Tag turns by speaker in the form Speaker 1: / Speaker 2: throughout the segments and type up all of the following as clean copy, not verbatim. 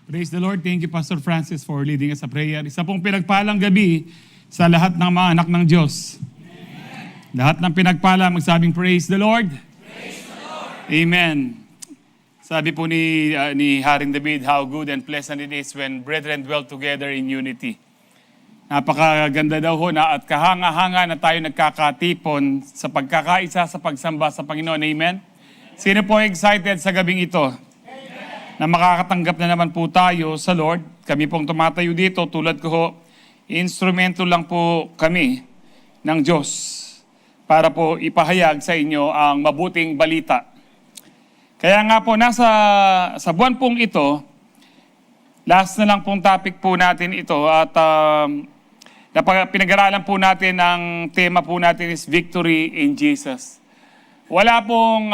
Speaker 1: Praise the Lord. Thank you, Pastor Francis, for leading us sa prayer. Isa pong pinagpalang gabi sa lahat ng mga anak ng Diyos. Amen. Lahat ng pinagpala, magsabing praise the Lord.
Speaker 2: Praise the Lord.
Speaker 1: Amen. Sabi po ni Haring David, how good and pleasant it is when brethren dwell together in unity. Napakaganda daw ho na at kahanga-hanga na tayo nagkakatipon sa pagkakaisa sa pagsamba sa Panginoon. Amen? Sino po excited sa gabing ito? Na makakatanggap na naman po tayo sa Lord. Kami pong tumatayo dito, tulad ko ho, instrumento lang po kami ng Diyos para po ipahayag sa inyo ang mabuting balita. Kaya nga po, sa buwan pong ito, last na lang pong topic po natin ito at pinag-aralan po natin, ang tema po natin is Victory in Jesus. Wala pong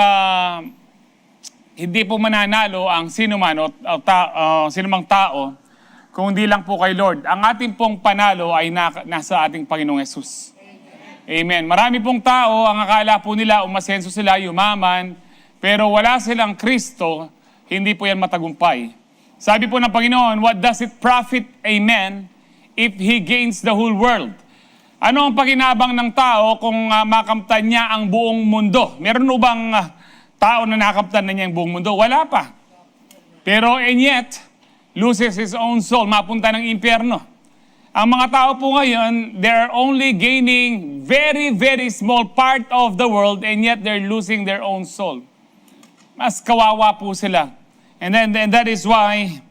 Speaker 1: hindi po mananalo ang sinuman o sinumang tao kung hindi lang po kay Lord. Ang ating pong panalo ay nasa ating Panginoong Yesus. Amen. Marami pong tao, ang akala po nila, umasenso sila, yumaman, pero wala silang Kristo, hindi po yan matagumpay. Sabi po ng Panginoon, what does it profit a man if he gains the whole world? Ano ang pakinabang ng tao kung makamtan niya ang buong mundo? Meron mo bang tao na nakamtan na niya ang buong mundo? Wala pa. Pero and yet, loses his own soul, mapunta ng impyerno. Ang mga tao po ngayon, they're only gaining very, very small part of the world and yet they're losing their own soul. Mas kawawa po sila. And that is why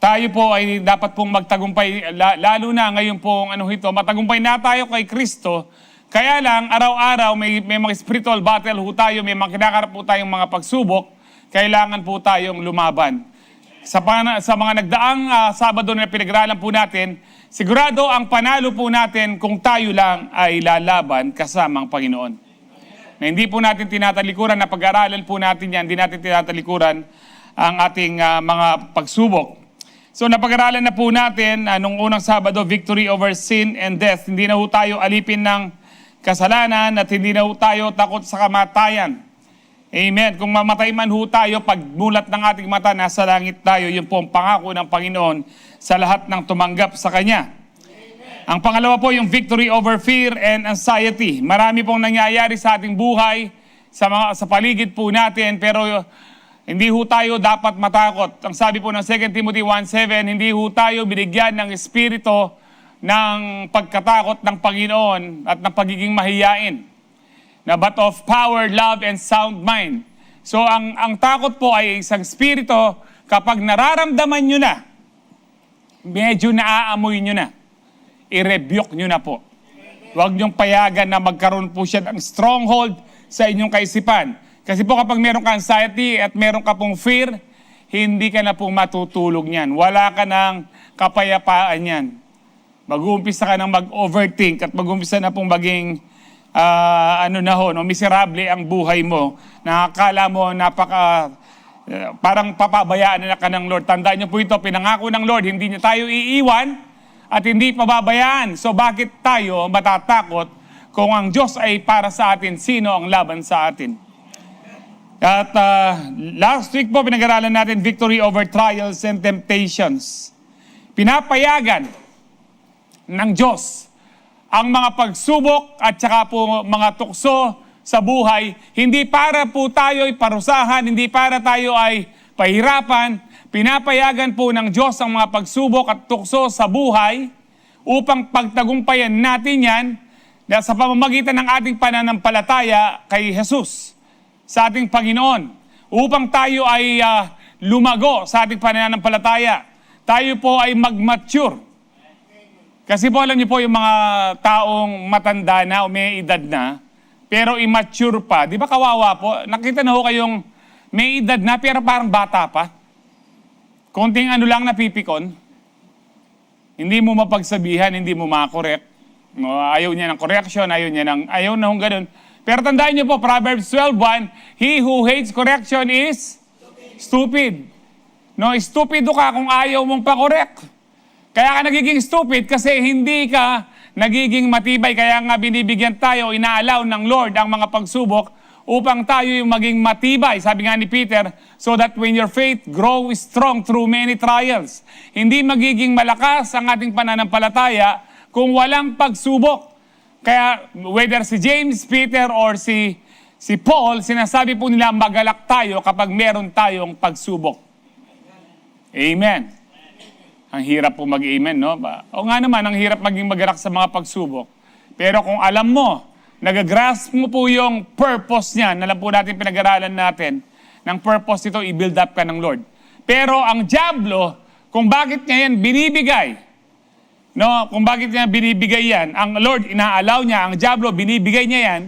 Speaker 1: tayo po ay dapat pong magtagumpay, lalo na ngayon pong matagumpay na tayo kay Kristo. Kaya lang, araw-araw may mga spiritual battle ho tayo, may mga kinakarap po tayong mga pagsubok, kailangan po tayong lumaban. Sa mga nagdaang Sabado na pinag-aralan po natin, sigurado ang panalo po natin kung tayo lang ay lalaban kasamang Panginoon. Na hindi po natin tinatalikuran, na pag-aralan po natin yan, hindi natin tinatalikuran ang ating mga pagsubok. So napag-aralan na po natin nung unang Sabado, victory over sin and death. Hindi na po tayo alipin ng kasalanan at hindi na po tayo takot sa kamatayan. Amen. Kung mamatay man po tayo, pagmulat ng ating mata, nasa langit tayo. Yun po ang pangako ng Panginoon sa lahat ng tumanggap sa Kanya. Amen. Ang pangalawa po, yung victory over fear and anxiety. Marami pong nangyayari sa ating buhay, sa paligid po natin, pero hindi ho tayo dapat matakot. Ang sabi po ng 2 Timothy 1:7, hindi ho tayo binigyan ng espiritu ng pagkatakot ng Panginoon at ng pagiging mahiyain. But of power, love, and sound mind. So ang takot po ay isang espiritu kapag nararamdaman nyo na, medyo naaamoy nyo na, i-rebuke nyo na po. Huwag nyong payagan na magkaroon po siya ng stronghold sa inyong kaisipan. Kasi po kapag meron ka anxiety at meron ka pong fear, hindi ka na pong matutulog niyan. Wala ka ng kapayapaan niyan. Mag-uumpisa ka ng mag-overthink at mag-uumpisa na pong maging miserable ang buhay mo. Nakakala mo parang papabayaan na ka ng Lord. Tandaan niyo po ito, pinangako ng Lord, hindi niya tayo iiwan at hindi pababayaan. So bakit tayo matatakot kung ang Diyos ay para sa atin? Sino ang laban sa atin? At last week po, pinag-aralan natin victory over trials and temptations. Pinapayagan ng Diyos ang mga pagsubok at saka po mga tukso sa buhay, hindi para po tayo ay parusahan, hindi para tayo ay pahirapan. Pinapayagan po ng Diyos ang mga pagsubok at tukso sa buhay upang pagtagumpayan natin yan sa pamamagitan ng ating pananampalataya kay Jesus, sa ating Panginoon, upang tayo ay lumago sa ating pananampalataya. Tayo po ay mag-mature. Kasi po alam niyo po yung mga taong matanda na o may edad na, pero immature pa. Di ba kawawa po? Nakita na ho kayong may edad na pero parang bata pa. Konting lang napipikon. Hindi mo mapagsabihan, hindi mo makorek. Ayaw niya ng correction, ayaw na hong ganun. Pero tandaan niyo po, Proverbs 12:1, he who hates correction is stupid. Stupido ka kung ayaw mong pa-correct. Kaya ka nagiging stupid kasi hindi ka nagiging matibay. Kaya nga binibigyan tayo, inaalaw ng Lord ang mga pagsubok upang tayo yung maging matibay, sabi nga ni Peter, so that when your faith grows strong through many trials. Hindi magiging malakas ang ating pananampalataya kung walang pagsubok. Kaya whether si James, Peter, or si Paul, sinasabi po nila magalak tayo kapag meron tayong pagsubok. Amen. Ang hirap po mag-amen, no? O nga naman, ang hirap maging magalak sa mga pagsubok. Pero kung alam mo, nagagrasp mo po yung purpose niyan, alam po natin, pinag-aralan natin, ng purpose nito, i-build up ka ng Lord. Pero ang dyablo, kung bakit niya yan binibigay, no? Kung bakit niya binibigay yan, ang Lord, inaalaw niya, ang dyablo, binibigay niya yan,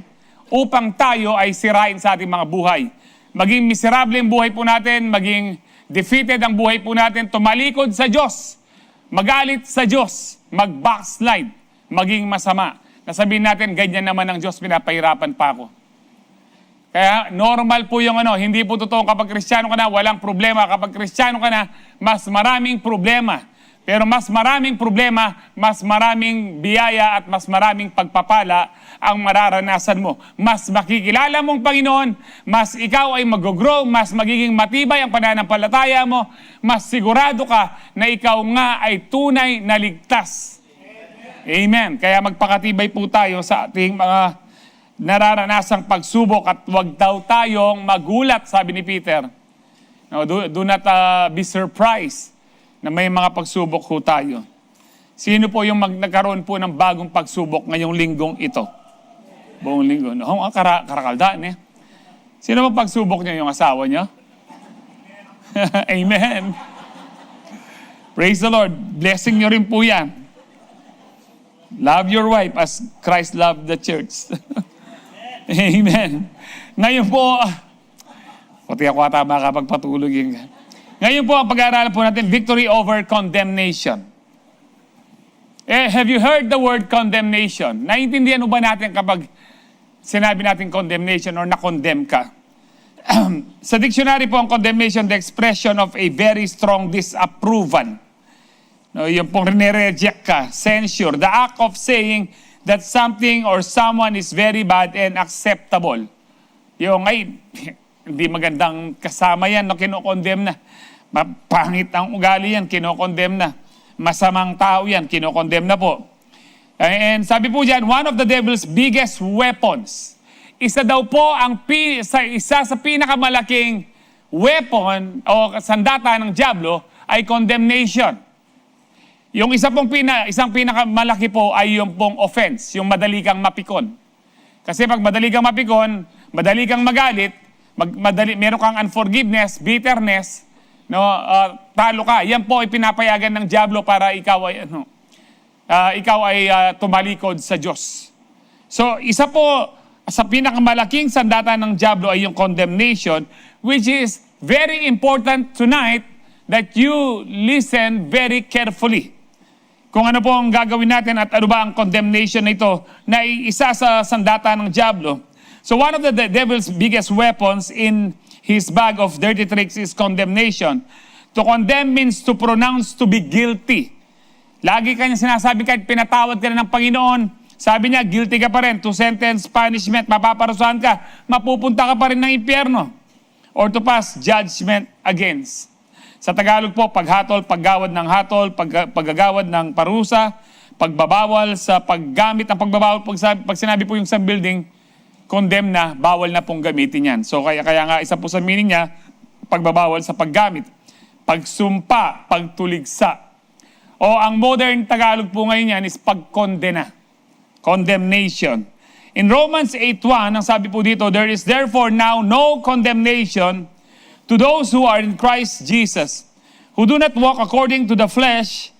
Speaker 1: upang tayo ay sirain sa ating mga buhay. Maging miserable ang buhay po natin, maging defeated ang buhay po natin, tumalikod sa Diyos, magalit sa Diyos, mag-backslide, maging masama. Nasabihin natin, ganyan naman ang Diyos, pinapahirapan pa ako. Kaya normal po yung hindi po totoo kapag Kristiyano ka na, walang problema. Kapag Kristiyano ka na, mas maraming problema. Pero mas maraming problema, mas maraming biyaya at mas maraming pagpapala ang mararanasan mo. Mas makikilala mong Panginoon, mas ikaw ay mag-grow, mas magiging matibay ang pananampalataya mo, mas sigurado ka na ikaw nga ay tunay na ligtas. Amen. Kaya magpakatibay po tayo sa ating mga nararanasang pagsubok at huwag daw tayong magulat, sabi ni Peter. No, do not be surprised na may mga pagsubok po tayo. Sino po yung nagkaroon po ng bagong pagsubok ngayong linggong ito? Buong linggo. No, karakaldaan eh. Sino ba pagsubok niyo? Yung asawa niyo? Amen. Praise the Lord. Blessing niyo rin po yan. Love your wife as Christ loved the church. Amen. Ngayon po, pati ako ata makapagpatulog yun. Ngayon po, ang pag-aaralan po natin, victory over condemnation. Have you heard the word condemnation? Naiintindihan mo ba natin kapag sinabi natin condemnation or na-condemn ka? Sa dictionary po, ang condemnation, the expression of a very strong disapproval. No, yung pong nire-reject ka, censure, the act of saying that something or someone is very bad and acceptable. Yung ay, hindi magandang kasama yan, no, kinokondemn na. Pangit ang ugali yan, kinokondemn na. Masamang tao yan, kinokondemn na po. And sabi po dyan, one of the devil's biggest weapons. Isa daw po isa sa pinakamalaking weapon o sandata ng dyablo ay condemnation. Yung isang pinakamalaki po ay yung pong offense, yung madali kang mapikon. Kasi pag madali kang mapikon, madali kang magalit, meron kang unforgiveness, bitterness, no, talo ka. Yan po ay pinapayagan ng dyablo para ikaw ay tumalikod sa Diyos. So, isa po sa pinakamalaking sandata ng dyablo ay yung condemnation, which is very important tonight that you listen very carefully. Kung ano po ang gagawin natin at ano ba ang condemnation na ito na isa sa sandata ng dyablo. So one of the devil's biggest weapons in his bag of dirty tricks is condemnation. To condemn means to pronounce to be guilty. Lagi kanya sinasabi kahit pinatawad ka na ng Panginoon, sabi niya, guilty ka pa rin. To sentence punishment, mapaparusahan ka, mapupunta ka pa rin ng impyerno. Or to pass judgment against. Sa Tagalog po, paghatol, paggawad ng hatol, paggagawad ng parusa, pagbabawal sa paggamit ng pagbabawal. Pag sinabi po yung sa building, condemn na, bawal na pong gamitin yan. So kaya nga isa po sa meaning niya, pagbabawal sa paggamit. Pagsumpa, pagtuligsa. O ang modern Tagalog po ngayon yan is pagkondena. Condemnation. In Romans 8:1, ang sabi po dito, there is therefore now no condemnation to those who are in Christ Jesus, who do not walk according to the flesh,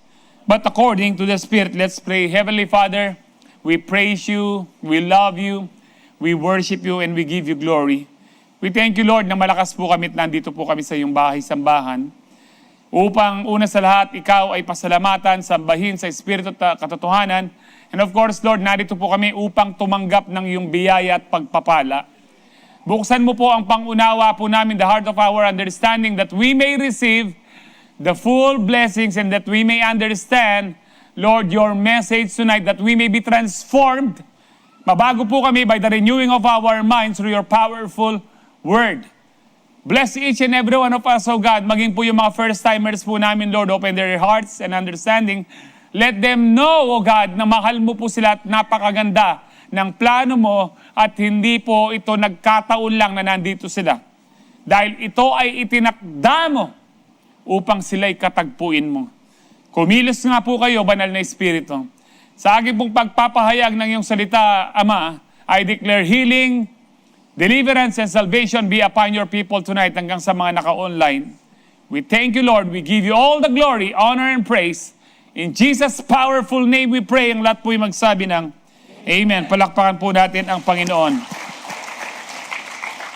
Speaker 1: but according to the Spirit. Let's pray. Heavenly Father, we praise you, we love you, we worship you, and we give you glory. We thank you, Lord, na malakas po kami at nandito po kami sa iyong bahay-sambahan. Upang una sa lahat, ikaw ay pasalamatan, sambahin sa Espiritu at katotohanan. And of course, Lord, narito po kami upang tumanggap ng iyong biyaya at pagpapala. Buksan mo po ang pangunawa po namin, the heart of our understanding, that we may receive the full blessings and that we may understand, Lord, your message tonight, that we may be transformed, Mabago po kami by the renewing of our minds through your powerful word. Bless each and every one of us, O God. Maging po yung mga first-timers po namin, Lord, open their hearts and understanding. Let them know, O God, na mahal mo po sila at napakaganda ng plano mo at hindi po ito nagkataon lang na nandito sila. Dahil ito ay itinakda mo upang sila'y katagpuin mo. Kumilos nga po kayo, Banal na Espiritu. Sa aking pong pagpapahayag ng iyong salita, Ama, I declare healing, deliverance, and salvation be upon your people tonight hanggang sa mga naka-online. We thank you, Lord. We give you all the glory, honor, and praise. In Jesus' powerful name we pray. Ang lahat po'y magsabi ng Amen. Palakpakan po natin ang Panginoon.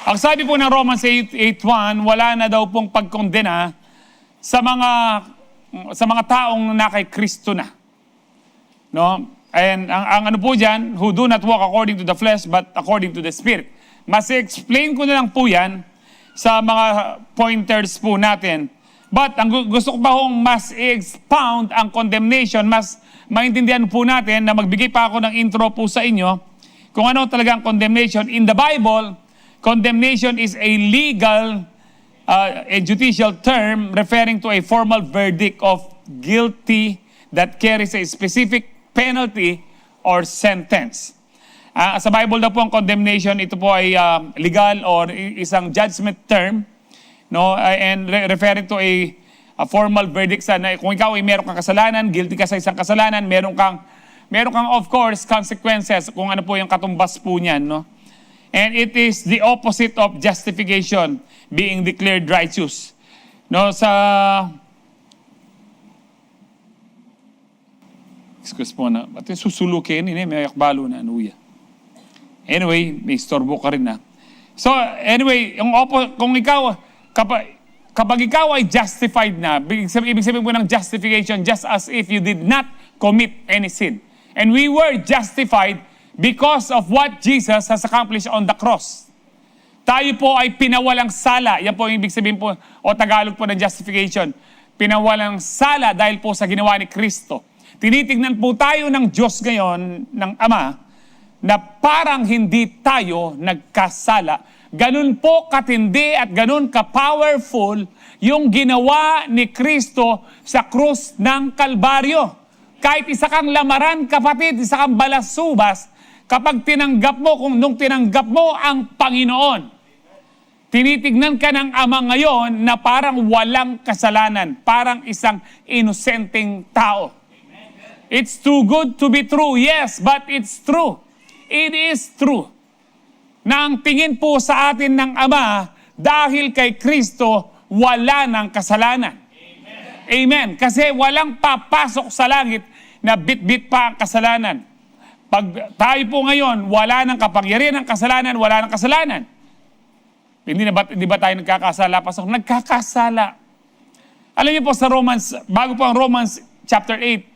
Speaker 1: Ang sabi po ng Romans 8:1, wala na daw pong pagkondena sa mga taong na kay Kristo na. No? And ang ano po diyan, who do not walk according to the flesh but according to the Spirit. Mas explain ko na lang po yan sa mga pointers po natin. But ang gusto ko pa hong mas expound ang condemnation, mas maintindihan po natin na magbigay pa ako ng intro po sa inyo kung ano talagang condemnation. In the Bible, condemnation is a legal and judicial term referring to a formal verdict of guilty that carries a specific penalty or sentence. Sa Bible daw po ang condemnation, ito po ay legal or isang judgment term, no, and referring to a formal verdict sa kung ikaw ay meron kang kasalanan, guilty ka sa isang kasalanan, meron kang of course consequences kung ano po yung katumbas po niyan, no? And it is the opposite of justification, being declared righteous. No, excuse po na, at yung susulukin, may akbalo na, anuya. Anyway, may istorbo ka rin na. So, anyway, kung ikaw, kapag ikaw ay justified na, ibig sabihin po ng justification, just as if you did not commit any sin. And we were justified because of what Jesus has accomplished on the cross. Tayo po ay pinawalang sala. Yan po yung ibig sabihin po, o Tagalog po ng justification. Pinawalang sala dahil po sa ginawa ni Kristo. Tinitignan po tayo ng Diyos ngayon, ng Ama, na parang hindi tayo nagkasala. Ganun po katindi at ganun ka-powerful yung ginawa ni Kristo sa krus ng Kalbaryo. Kahit isa kang lamaran, kapatid, isa kang balasubas, kapag nung tinanggap mo ang Panginoon, tinitignan ka ng Ama ngayon na parang walang kasalanan, parang isang inosenteng tao. It's too good to be true, yes, but it's true. It is true na ang tingin po sa atin ng Ama dahil kay Kristo wala ng kasalanan. Amen. Amen. Kasi walang papasok sa langit na bit-bit pa ang kasalanan. Pag tayo po ngayon, wala ng kapangyarihan ng kasalanan, wala ng kasalanan. Hindi ba tayo nagkakasala? Pasok, nagkakasala. Alam niyo po sa Romans, bago po ang Romans chapter 8,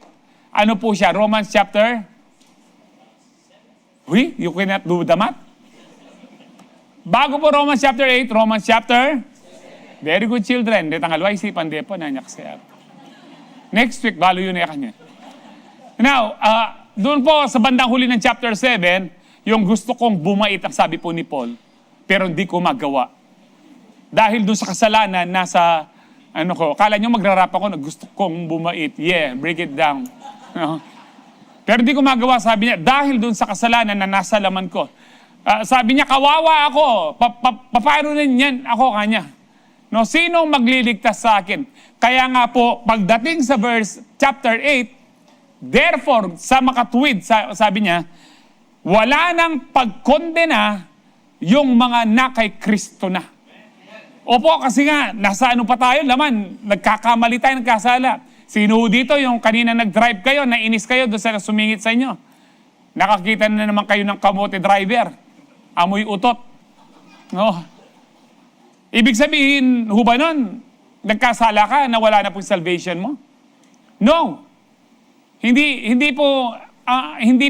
Speaker 1: ano po siya? Romans chapter... you cannot do the math? Bago po Romans chapter 8, Romans chapter... Very good children. Di tangalwa isipan, di po, nanyak siya. Next week, balo yun na kanya. Now, doon po sa bandang huli ng chapter 7, yung gusto kong bumait, ang sabi po ni Paul, pero hindi ko magawa. Dahil doon sa kasalanan, nasa, kala nyo magrarap ako na gusto kong bumait. Yeah, break it down. Pero hindi ko magawa, sabi niya, dahil doon sa kasalanan na nasa laman ko. Sabi niya, kawawa ako. Paano rin yan ako kanya? No, sino magliligtas sa akin? Kaya nga po, pagdating sa verse chapter 8, therefore, sa makatuwid, sabi niya, wala nang pagkondena yung mga na kay Kristo na. Opo, kasi nga, nasa ano pa tayo, laman, nagkakamali tayo, nagkasala. Sino dito yung kanina nag-drive kayo, nainis kayo doon sa sumingit sa inyo? Nakakita na naman kayo ng kamote driver. Amoy utot. No? Ibig sabihin, ba nun, nagkasala ka na wala na po salvation mo? No. Hindi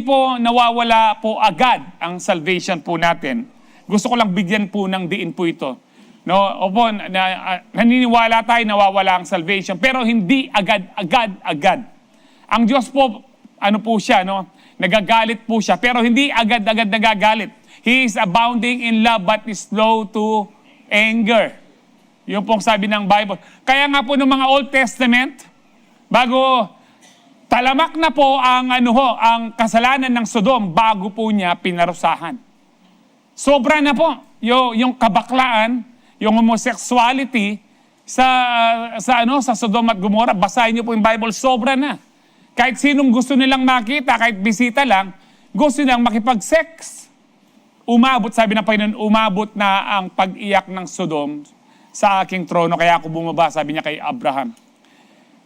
Speaker 1: po nawawala po agad ang salvation po natin. Gusto ko lang bigyan po ng diin po ito. No, opo, naniniwala tayo nawawala ang salvation, pero hindi agad. Ang Diyos po ano po siya, no? Nagagalit po siya, pero hindi agad-agad nagagalit. He is abounding in love but is slow to anger. Yun pong sabi ng Bible. Kaya nga po ng mga Old Testament, bago talamak na po ang ang kasalanan ng Sodom, bago po niya pinarusahan. Sobra na po yung kabaklaan, yung homosexuality sa Sodom at Gomorrah. Basahin niyo po yung Bible, sobra na. Kahit sinong gusto nilang makita, kahit bisita lang, gusto nilang makipag-sex. Umabot, sabi ng Panginoon, umabot na ang pag-iyak ng Sodom sa aking trono, kaya ako bumaba, sabi niya kay Abraham.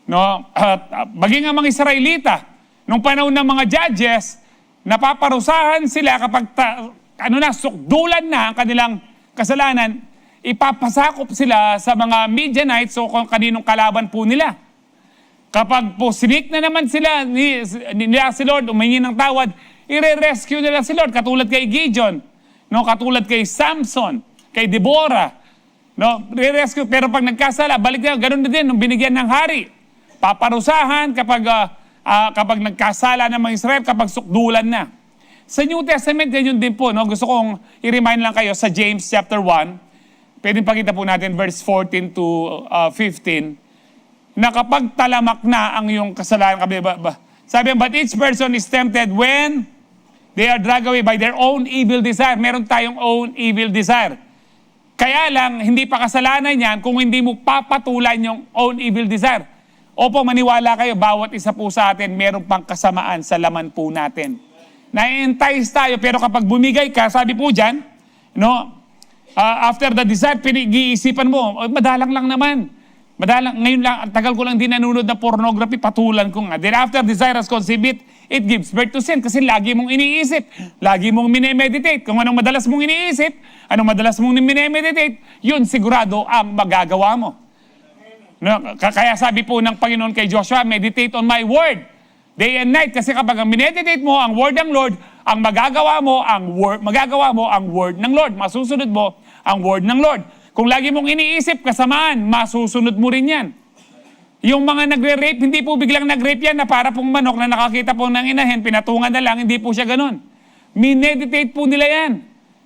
Speaker 1: No? Maging ang mga Israelita, nung panahon ng mga judges, napaparusahan sila kapag sukdulan na ang kanilang kasalanan, ipapasakop sila sa mga Midianites o kung kaninong kalaban po nila. Kapag po sinik na naman sila nila si Lord, umingi ng tawad, i-rescue nila si Lord, katulad kay Gideon, no? Katulad kay Samson, kay Deborah, no? I-rescue, pero pag nagkasala, balik na, ganun na din, nung binigyan ng hari. Paparusahan kapag nagkasala ng mga Israel, kapag sukdulan na. Sa New Testament, ganyan din po, no? Gusto kong i-remind lang kayo sa James chapter 1, pwedeng pakita po natin verse 14 to 15, na kapag talamak na ang iyong kasalanan, sabi, but each person is tempted when they are dragged away by their own evil desire. Meron tayong own evil desire. Kaya lang, hindi pa kasalanan yan kung hindi mo papatulan yung own evil desire. Opo, maniwala kayo, bawat isa po sa atin, meron pang kasamaan sa laman po natin. Na-entice tayo, pero kapag bumigay ka, sabi po dyan, no, after the desire, pinag-iisipan mo, madalang lang naman. Ngayon lang, ang tagal ko lang din nanonood ng pornography, patulan ko nga. Then after desire has conceived it gives birth to sin. Kasi lagi mong iniisip, lagi mong minemeditate. Kung anong madalas mong iniisip, anong madalas mong minemeditate, yun sigurado ang magagawa mo. No? Kaya sabi po ng Panginoon kay Joshua, meditate on my word, day and night. Kasi kapag mineditate mo ang word ng Lord, ang magagawa mo ang word ng Lord. Masusunod mo ang word ng Lord. Kung lagi mong iniisip kasamaan, masusunod mo rin yan. Yung mga nagre-rape, hindi po biglang nag-rape yan na para pong manok na nakakita po ng inahin, pinatungan na lang, hindi po siya ganun. Mineditate po nila yan.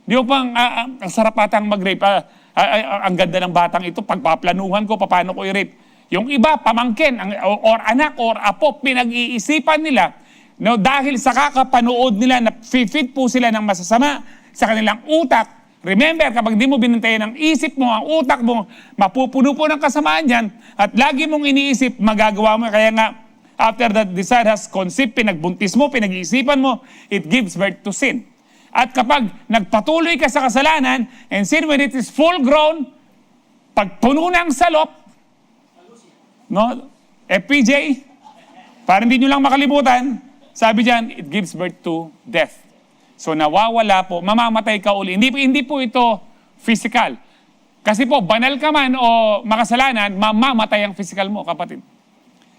Speaker 1: Di po pang, ang sarap atang mag-rape. Ang ganda ng batang ito, pagpaplanuhan ko, paano ko i-rape. Yung iba, pamangkin, or anak, or apo, pinag-iisipan nila, no, dahil sa kakapanood nila na fit po sila ng masasama sa kanilang utak. Remember, kapag di mo binantayan ang isip mo, ang utak mo, mapupuno po ng kasamaan yan, at lagi mong iniisip, magagawa mo. Kaya nga, after that desire has conceived, pinagbuntis mo, pinag-iisipan mo, it gives birth to sin. At kapag nagpatuloy ka sa kasalanan, and sin when it is full grown, pag puno ng salop, no, FPJ, para hindi nyo lang makalimutan, sabi dyan, it gives birth to death. So nawawala po, mamamatay ka uli. Hindi po ito physical. Kasi po, banal ka man o makasalanan, mamamatay ang physical mo, kapatid.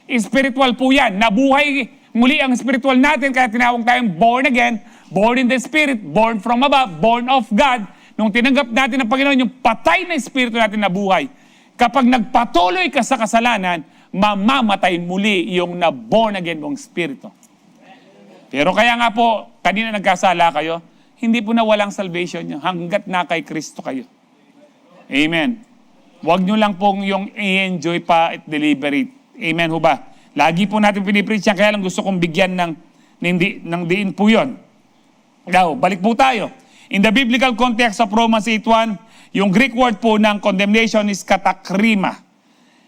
Speaker 1: Spiritual po yan. Nabuhay muli ang spiritual natin, kaya tinawag tayong born again, born in the Spirit, born from above, born of God. Nung tinanggap natin ng Panginoon, yung patay na espiritu natin na buhay. Kapag nagpatuloy ka sa kasalanan, mamamatay muli yung na born again mong spirito. Pero kaya nga po, kanina nagkasala kayo, hindi po na walang salvation nyo hanggat na kay Kristo kayo. Amen. Huwag nyo lang pong yung i-enjoy pa at deliberate. Amen ho ba? Lagi po natin pinipreach yan, kaya lang gusto kong bigyan ng diin po yun. Now, balik po tayo. In the biblical context of Romans 8:1, yung Greek word po ng condemnation is katakrima.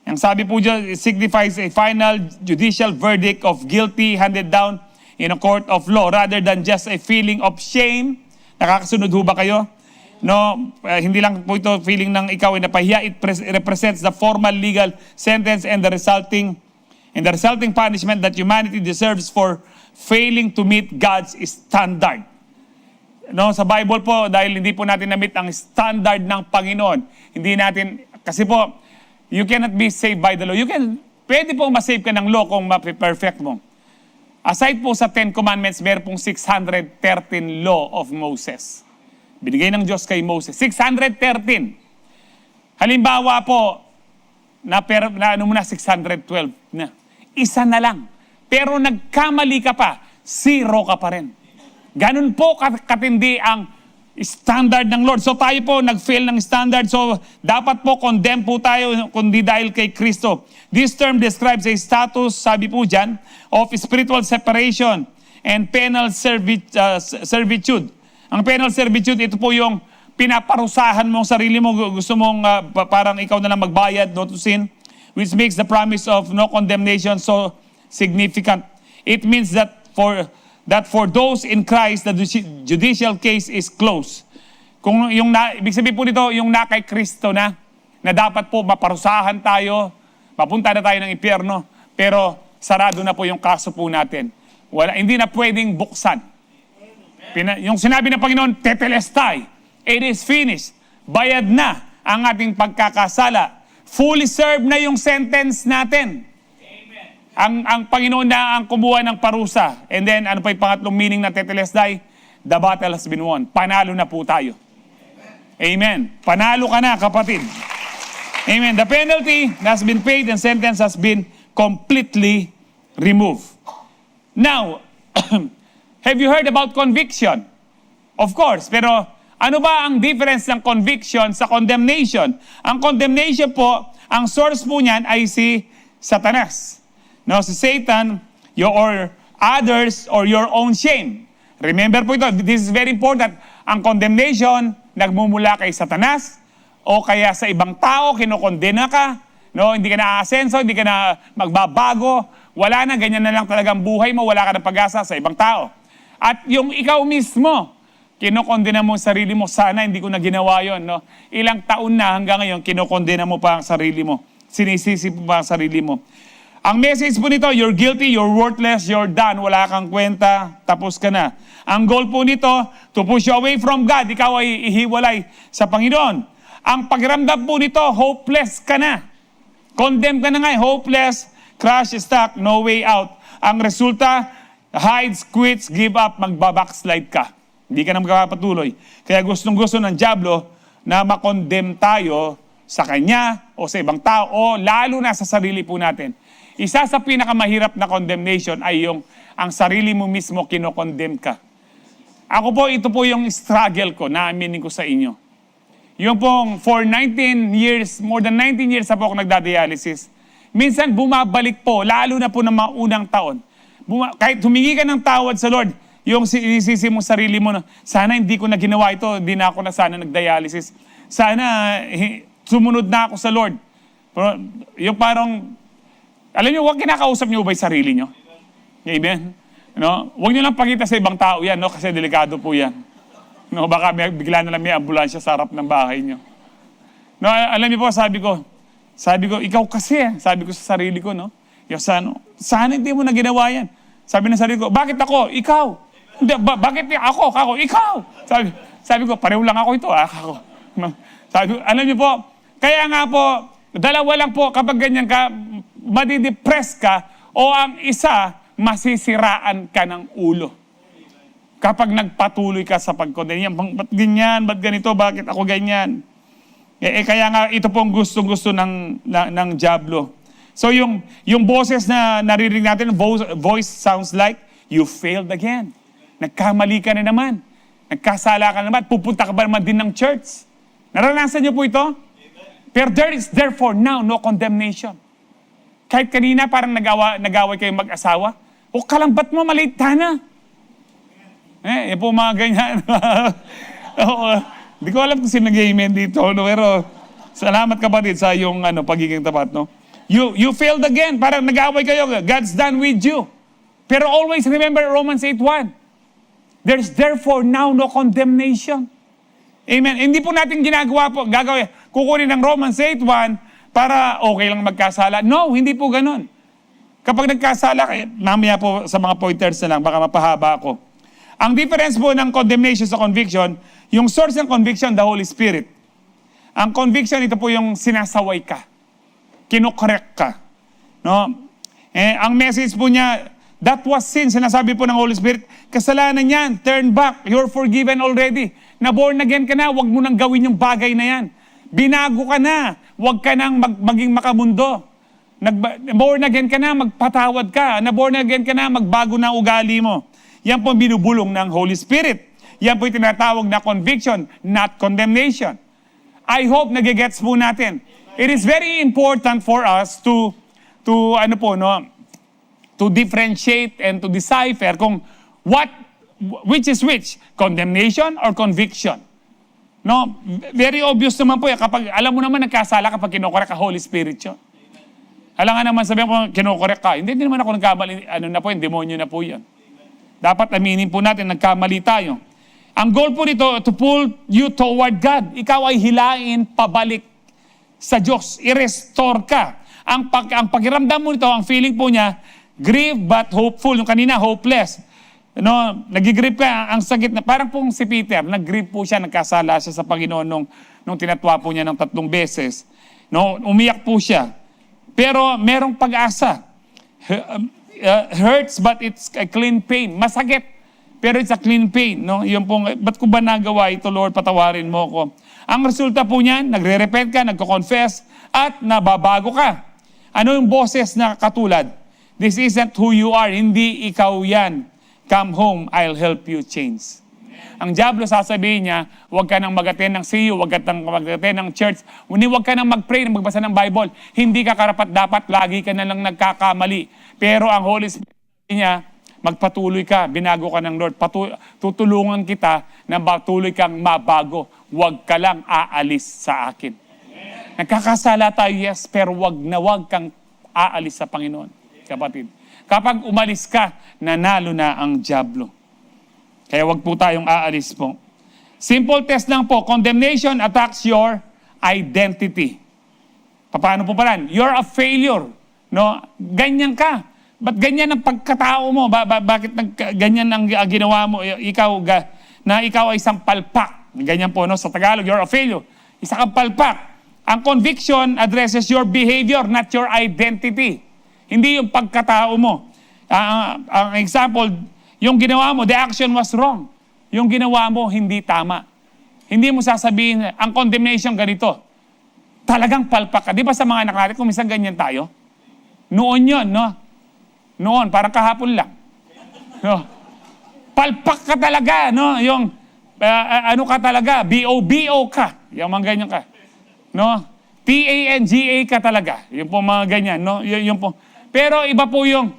Speaker 1: Ang sabi po dyan, it signifies a final judicial verdict of guilty handed down in a court of law rather than just a feeling of shame. Nakakasunod ho ba kayo? No, hindi lang po ito feeling ng ikaw ay napahiya. It represents the formal legal sentence and the resulting punishment that humanity deserves for failing to meet God's standard. No, sa Bible po, dahil hindi po natin na-meet ang standard ng Panginoon, hindi natin, kasi po, you cannot be saved by the law. Pwede po ma-save ka ng law kung ma-perfect mo. Aside po sa 10 Commandments, meron pong 613 law of Moses. Binigay ng Diyos kay Moses. 613. Halimbawa po, na 612 na. Isa na lang. pero nagkamali ka pa, zero ka pa rin. Ganun po katindi ang standard ng Lord. So tayo po nag-fail ng standard. So dapat po condemn po tayo kundi dahil kay Kristo. This term describes a status, sabi po dyan, of spiritual separation and penal servitude. Ang penal servitude, ito po yung pinaparusahan mo ang sarili mo. Gusto mong parang ikaw na lang magbayad, not to sin, which makes the promise of no condemnation so significant. It means that for those in Christ, the judicial case is closed. Kung ibig sabihin po nito, yung na kay Kristo na dapat po maparusahan tayo, mapunta na tayo ng impyerno, pero sarado na po yung kaso po natin. Hindi na pwedeng buksan. Yung sinabi ng Panginoon, tetelestai, it is finished. Bayad na ang ating pagkakasala. Fully served na yung sentence natin. Ang Panginoon na ang kumuha ng parusa. And then, ano pa yung pangatlong meaning ng tetelestai? The battle has been won. Panalo na po tayo. Amen. Panalo ka na, kapatid. Amen. The penalty has been paid and sentence has been completely removed. Now, have you heard about conviction? Of course, pero ano ba ang difference ng conviction sa condemnation? Ang condemnation po, ang source po niyan ay si Satanas. No, si Satan, or others, or your own shame. Remember po ito, this is very important. Ang condemnation, nagmumula kay Satanas, o kaya sa ibang tao, kinokondena ka, no, hindi ka na aasenso, hindi ka na magbabago, wala na, ganyan na lang talagang buhay mo, wala ka ng pag-asa sa ibang tao. At yung ikaw mismo, kinokondena mo sarili mo, sana hindi ko na ginawa yun. No? Ilang taon na hanggang ngayon, kinokondena mo pa ang sarili mo. Sinisisi mo pa ang sarili mo. Ang message po nito, you're guilty, you're worthless, you're done, wala kang kwenta, tapos ka na. Ang goal po nito, to push you away from God, ikaw ay ihiwalay sa Panginoon. Ang pakiramdam po nito, hopeless ka na. Condemn ka na nga, hopeless, crash, stuck, no way out. Ang resulta, hides, quits, give up, magbabackslide ka. Hindi ka na magkakapatuloy. Kaya gustong-gusto ng diablo na makondemn tayo sa kanya o sa ibang tao o lalo na sa sarili po natin. Isa sa pinakamahirap na condemnation ay yung ang sarili mo mismo kinokondemn ka. Ako po, ito po yung struggle ko na aminin ko sa inyo. Yung pong for 19 years, more than 19 years na po ako nagda-dialysis, minsan bumabalik po, lalo na po ng mga unang taon. Kahit humingi ka ng tawad sa Lord, yung sinisisi mo sarili mo na, sana hindi ko na ginawa ito, hindi na ako na sana nag-dialysis. Sana sumunod na ako sa Lord. Pero yung parang, alam niyo, huwag kinakausap niyo ba yung sarili niyo? Amen? No? Huwag niyo lang pakita sa ibang tao yan, no? Kasi delikado po yan. No? Baka bigla na lang may ambulansya sa harap ng bahay niyo. No? Alam niyo po, sabi ko, ikaw kasi, sabi ko sa sarili ko, no? Yung sana hindi mo na ginawa yan. Sabi ng sarili ko, bakit ako? Ikaw. Hindi, bakit ako? Ikaw. Sabi ko, pareho lang ako ito, ako. No? Sabi ko, alam niyo po, kaya nga po, dalawa lang po, kapag ganyan ka, madidepress ka, o ang isa, masisiraan ka ng ulo. Kapag nagpatuloy ka sa pagkondemn, ba't ganyan, ba't ganito, bakit ako ganyan? Kaya nga, ito pong gustong-gusto ng diablo. So yung boses na naririnig natin, voice sounds like, you failed again. Nagkamali ka na naman. Nagkasala ka na naman. Pupunta ka ba naman din ng church? Naranasan niyo po ito? Pero there is therefore now no condemnation. Kahit kanina parang nag-away kayong mag-asawa, o kalambat mo, maliit na. Yung po mga ganyan. Hindi ko alam kung sino nag-amen dito, no? Pero salamat kapatid sa iyong pagiging tapat. No? You failed again, parang nag-away kayo, God's done with you. Pero always remember Romans 8:1. There's therefore now no condemnation. Amen. Hindi po natin gagawin. Kukunin ng Romans 8:1 para okay lang magkasala. No, hindi po ganun. Kapag nagkasala kayo, mamaya po sa mga pointers na lang, baka mapahaba ako. Ang difference po ng condemnation sa conviction, yung source ng conviction, the Holy Spirit. Ang conviction, ito po yung sinasaway ka. Kinokorek ka. No? Ang message po niya, that was sin. Sinasabi po ng Holy Spirit, kasalanan yan, turn back, you're forgiven already. Na-born again ka na, huwag mo nang gawin yung bagay na yan. Binago ka na, huwag ka nang maging makamundo. Born again ka na, magpatawad ka. Born again ka na, magbago na ugali mo. Yan po binubulong ng Holy Spirit. Yan po yung tinatawag na conviction, not condemnation. I hope nagigets po natin. It is very important for us to differentiate and to decipher kung which is which, condemnation or conviction. No, very obvious naman po yan. Kapag alam mo naman nagkasala kapag kinokorek ka, Holy Spirit yun. Alam nga naman sabihin ko, kinokorek ka. Hindi naman ako nagkamali. Ano na po yun, demonyo na po yan. Dapat aminin po natin, nagkamali tayo. Ang goal po nito, to pull you toward God. Ikaw ay hilain pabalik sa Diyos. I-restore ka. Ang pakiramdam mo nito, ang feeling po niya, grieve but hopeful. Yung kanina, hopeless. No, nag-grieve ka, ang sakit na, parang pong si Peter, nag-grieve po siya, nagkasala siya sa Panginoon nung tinatwa po niya ng 3 beses. No, umiyak po siya. Pero merong pag-asa. Hurts but it's a clean pain. Masakit, pero it's a clean pain. No? Yung pong, ba't ko ba nagawa ito, Lord, patawarin mo ko. Ang resulta po niyan, nagre-repent ka, nagko-confess, at nababago ka. Ano yung boses na katulad? This isn't who you are, hindi ikaw yan. Come home, I'll help you change. Ang diablo sasabihin niya, huwag ka nang mag-attend ng CU, huwag ka nang mag-attend ng church, huwag ka nang mag-pray, magbasa ng Bible. Hindi ka karapat-dapat, lagi ka na lang nagkakamali. Pero ang Holy Spirit niya, magpatuloy ka, binago ka ng Lord. Tutulungan kita na patuloy kang mabago. Huwag ka lang aalis sa akin. Nagkakasala tayo, yes, pero huwag kang aalis sa Panginoon, kapatid. Kapag umalis ka, nanalo na ang diablo. Kaya wag po tayong aalis po. Simple test lang po. Condemnation attacks your identity. Paano po pa yan? You're a failure. No? Ganyan ka. Ba't ganyan ang pagkatao mo? Bakit ganyan ang ginawa mo? Ikaw ay isang palpak. Ganyan po, no? Sa Tagalog, you're a failure. Isa kang palpak. Ang conviction addresses your behavior, not your identity. Hindi yung pagkatao mo. Ang example, yung ginawa mo, the action was wrong. Yung ginawa mo, hindi tama. Hindi mo sasabihin, ang condemnation ganito. Talagang palpak ka. Di ba sa mga anak natin, kung minsan ganyan tayo? Noon yun, no? Noon, parang kahapon lang. No? Palpak ka talaga, no? Yung, ano ka talaga, B-O-B-O ka. Yung mga ganyan ka. No? T-A-N-G-A ka talaga. Yung po mga ganyan, no? Yung po. Pero iba po yung,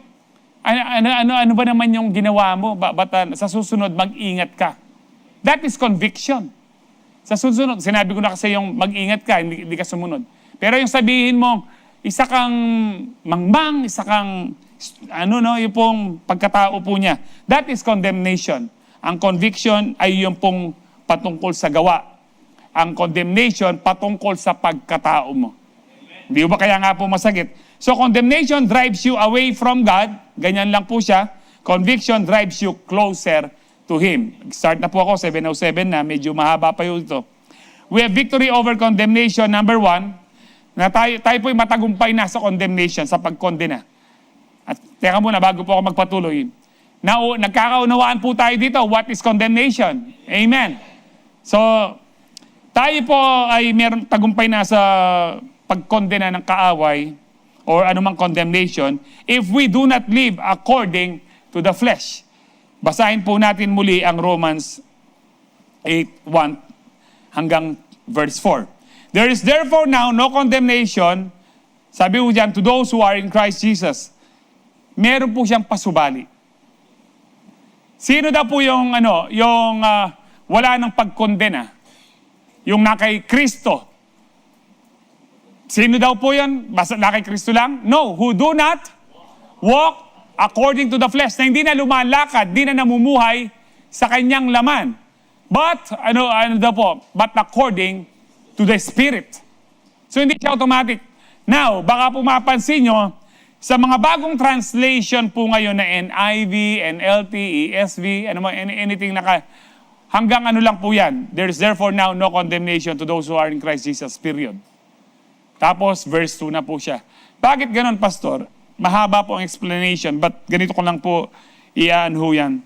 Speaker 1: ano ba naman yung ginawa mo? Sa susunod, mag-ingat ka. That is conviction. Sa susunod, sinabi ko na kasi yung mag-ingat ka, hindi ka sumunod. Pero yung sabihin mo, isa kang mangmang, isa kang, yung pong pagkatao po niya. That is condemnation. Ang conviction ay yung pong patungkol sa gawa. Ang condemnation, patungkol sa pagkatao mo. Di ba kaya nga po masakit? So condemnation drives you away from God. Ganyan lang po siya. Conviction drives you closer to Him. Start na po ako, 7:07 na. Medyo mahaba pa yun ito. We have victory over condemnation, number 1. Na tayo po'y matagumpay na sa condemnation, sa pagkondena. At teka muna, bago po ako magpatuloy. Nagkakaunawaan po tayo dito. What is condemnation? Amen. So, tayo po ay meron tagumpay na sa pagkondena ng kaaway or anumang condemnation if we do not live according to the flesh. Basahin po natin muli ang Romans 8:1 hanggang verse 4. There is therefore now no condemnation, sabi po dyan, to those who are in Christ Jesus. Meron po siyang pasubali. Sino daw po yung wala ng pagkondena? Yung na kay Kristo. Sino daw po yan? Basta na kay Kristo lang? No, who do not walk according to the flesh. Na hindi na lumalakad, hindi na namumuhay sa kanyang laman. But, daw po? But according to the Spirit. So hindi siya automatic. Now, baka po mapansin nyo, sa mga bagong translation po ngayon na NIV, NLT, ESV, anything hanggang lang po yan. There is therefore now no condemnation to those who are in Christ Jesus, period. Tapos, verse 2 na po siya. Bakit ganon, Pastor? Mahaba po ang explanation, but ganito ko lang po iaan-ho yan.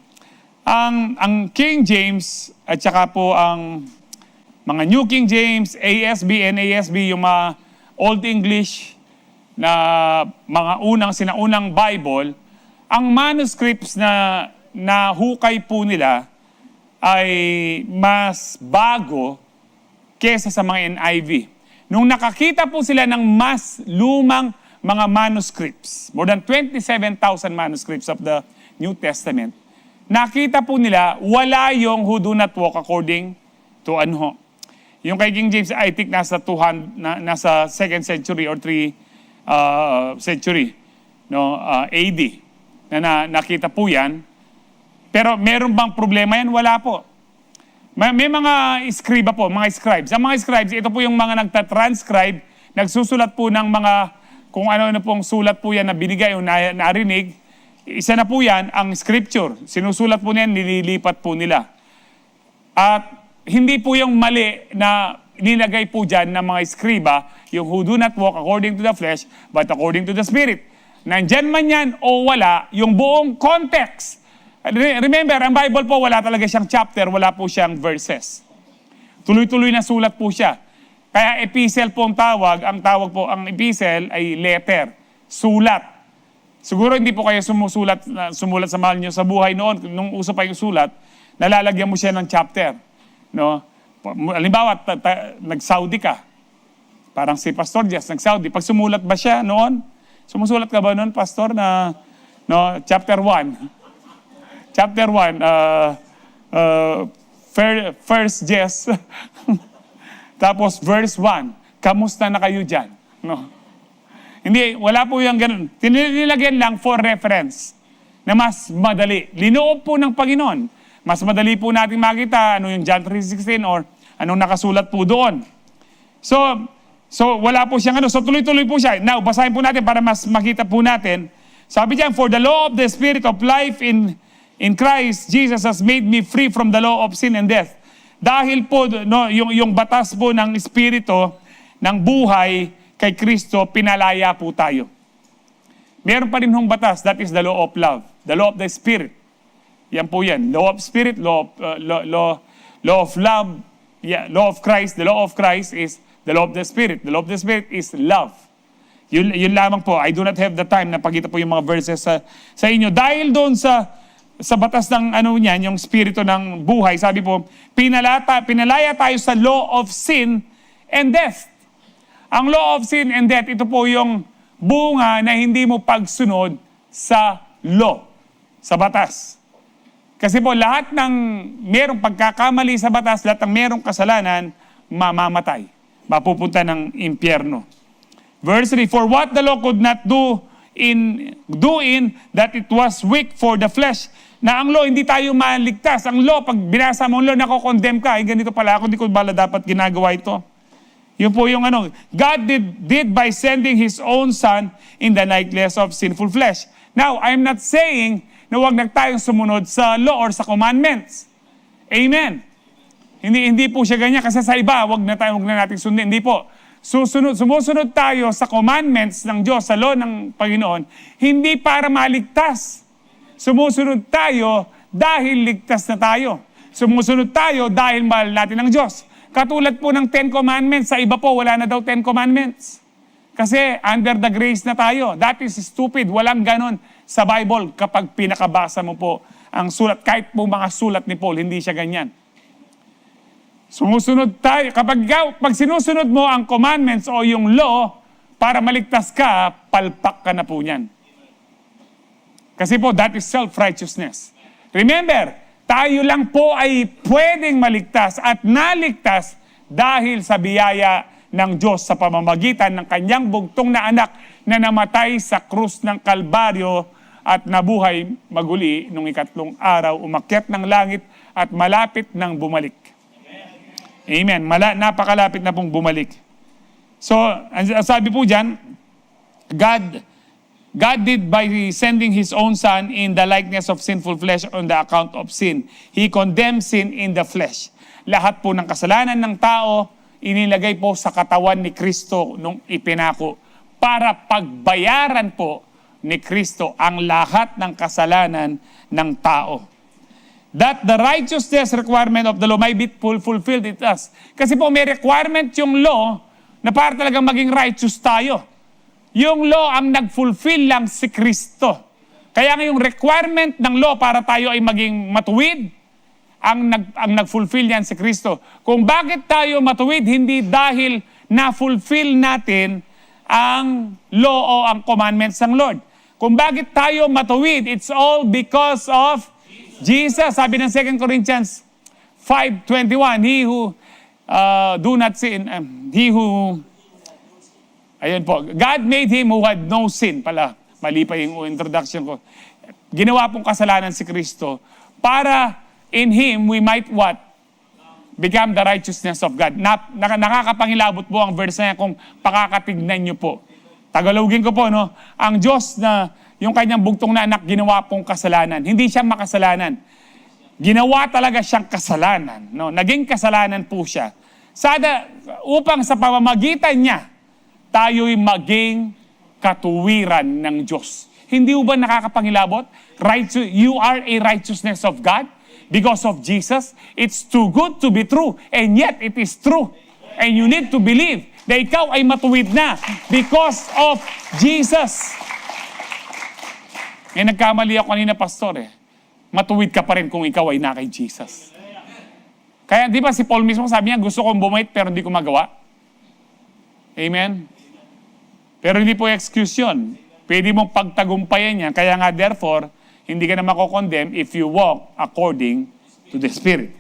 Speaker 1: Ang King James, at saka po ang mga New King James, ASB, NASB, yung mga Old English, na mga sinaunang Bible, ang manuscripts na nahukay po nila ay mas bago kesa sa mga NIV. Nung nakakita po sila ng mas lumang mga manuscripts, more than 27,000 manuscripts of the New Testament, nakita po nila wala yung who do not walk according to ano. Yung kay King James, I think nasa 2nd century or 3 century, no, AD, na nakita po yan. Pero meron bang problema yan? Wala po. May mga scriba po, mga scribes. Ang mga scribes, ito po yung mga nagtatranscribe, nagsusulat po ng mga, kung ano pong sulat po yan na binigay o narinig, isa na po yan, ang scripture. Sinusulat po niyan, nililipat po nila. At hindi po yung mali na nilagay po dyan ng mga scriba, yung who do not walk according to the flesh, but according to the Spirit. Nandyan man yan o wala, yung buong context. Remember, ang Bible po, wala talaga siyang chapter, wala po siyang verses. Tuloy-tuloy na sulat po siya. Kaya epistle po ang tawag ang epistle ay letter, sulat. Siguro hindi po kayo sumulat sa mahal nyo sa buhay noon, nung uso pa yung sulat, nalalagyan mo siya ng chapter. No? Halimbawa, nag-Saudi ka. Parang si Pastor Jess, nag-Saudi. Pag sumulat ba siya noon? Sumusulat ka ba noon, Pastor, na chapter 1? Chapter 1, first Jess. Tapos verse 1, kamusta na kayo dyan? No? Hindi, wala po yung ganun. Nilagyan lang for reference na mas madali. Linoob po ng Panginoon. Mas madali po natin makita ano yung John 3:16 or anong nakasulat po doon. So wala po siyang ano. So tuloy-tuloy po siya. Now, basahin po natin para mas makita po natin. Sabi diyan, for the law of the Spirit of life in Christ Jesus has made me free from the law of sin and death. Dahil po yung batas po ng Espiritu ng buhay kay Kristo, pinalaya po tayo. Meron pa rin hong batas, that is the law of love, the law of the Spirit. Yan po yan. Law of Spirit, law of love, yeah, law of Christ. The law of Christ is the law of the Spirit. The law of the Spirit is love. Yun lamang po. I do not have the time na pagkita po yung mga verses sa inyo. Dahil doon sa batas ng ano niyan, yung spirito ng buhay, sabi po, pinalaya tayo sa law of sin and death. Ang law of sin and death, ito po yung bunga na hindi mo pagsunod sa law, sa batas. Kasi po lahat ng merong pagkakamali sa batas, lahat ng merong kasalanan, mamamatay. Mapupunta ng impyerno. Verse 3, for what the law could not do in that it was weak for the flesh. Na ang law, hindi tayo maligtas. Ang law, pag binasa mo ang law, nako-condemn ka. Ganito pala ako, hindi ko bala dapat ginagawa ito. Yun po yung ano. God did by sending His own Son in the likeness of sinful flesh. Now, I'm not saying na huwag na tayong sumunod sa law or sa commandments. Amen. Hindi po siya ganyan kasi sa iba, huwag na natin sundin. Hindi po. Sumusunod tayo sa commandments ng Diyos, sa law ng Panginoon, hindi para maligtas. Sumusunod tayo dahil ligtas na tayo. Sumusunod tayo dahil mahal natin ng Diyos. Katulad po ng 10 Commandments, sa iba po wala na daw 10 Commandments. Kasi under the grace na tayo. That is stupid. Walang ganon sa Bible kapag pinakabasa mo po ang sulat. Kahit po mga sulat ni Paul, hindi siya ganyan. Sumusunod tayo. Pag sinusunod mo ang commandments o yung law para maligtas ka, palpak ka na po niyan. Kasi po, that is self-righteousness. Remember, tayo lang po ay pwedeng maligtas at naligtas dahil sa biyaya ng Diyos sa pamamagitan ng kanyang bugtong na anak na namatay sa krus ng Kalbaryo at nabuhay maguli nung ikatlong araw, umakyat ng langit at malapit nang bumalik. Amen. Napakalapit na pong bumalik. So, sabi po dyan, God did by sending His own Son in the likeness of sinful flesh on the account of sin. He condemned sin in the flesh. Lahat po ng kasalanan ng tao, inilagay po sa katawan ni Kristo nung ipinako para pagbayaran po ni Kristo ang lahat ng kasalanan ng tao. That the righteousness requirement of the law might be fulfilled in us. Kasi po may requirement yung law na para talagang maging righteous tayo. Yung law ang nag-fulfill lang si Kristo. Kaya nga yung requirement ng law para tayo ay maging matuwid, ang nag-fulfill yan si Kristo. Kung bakit tayo matuwid, hindi dahil na-fulfill natin ang law o ang commandments ng Lord. Kung bakit tayo matuwid, it's all because of Jesus. Sabi ng 2 Corinthians 5:21, he who do not sin, ayun po, God made him who had no sin pala. Mali pa yung introduction ko. Ginawa pong kasalanan si Kristo para in Him we might what? Become the righteousness of God. Nakakapangilabot po ang verse na yan kung pakakatignan nyo po. Tagalogin ko po, no? Ang Diyos na yung kanyang bugtong na anak ginawa pong kasalanan. Hindi siya makasalanan. Ginawa talaga siyang kasalanan. No? Naging kasalanan po siya. Upang sa pamamagitan niya, tayo'y maging katuwiran ng Diyos. Hindi ba nakakapangilabot? You are a righteousness of God because of Jesus. It's too good to be true, and yet it is true. And you need to believe na ikaw ay matuwid na because of Jesus. Nagkamali ako kanina, pastor. Matuwid ka pa rin kung ikaw ay na kay Jesus. Kaya di ba si Paul mismo sabi niya, gusto kong bumait pero hindi ko magawa. Amen? Pero hindi po excuse yun. Pwede mong pagtagumpayan yan. Kaya nga, therefore, hindi ka na mako-condemn if you walk according to the Spirit.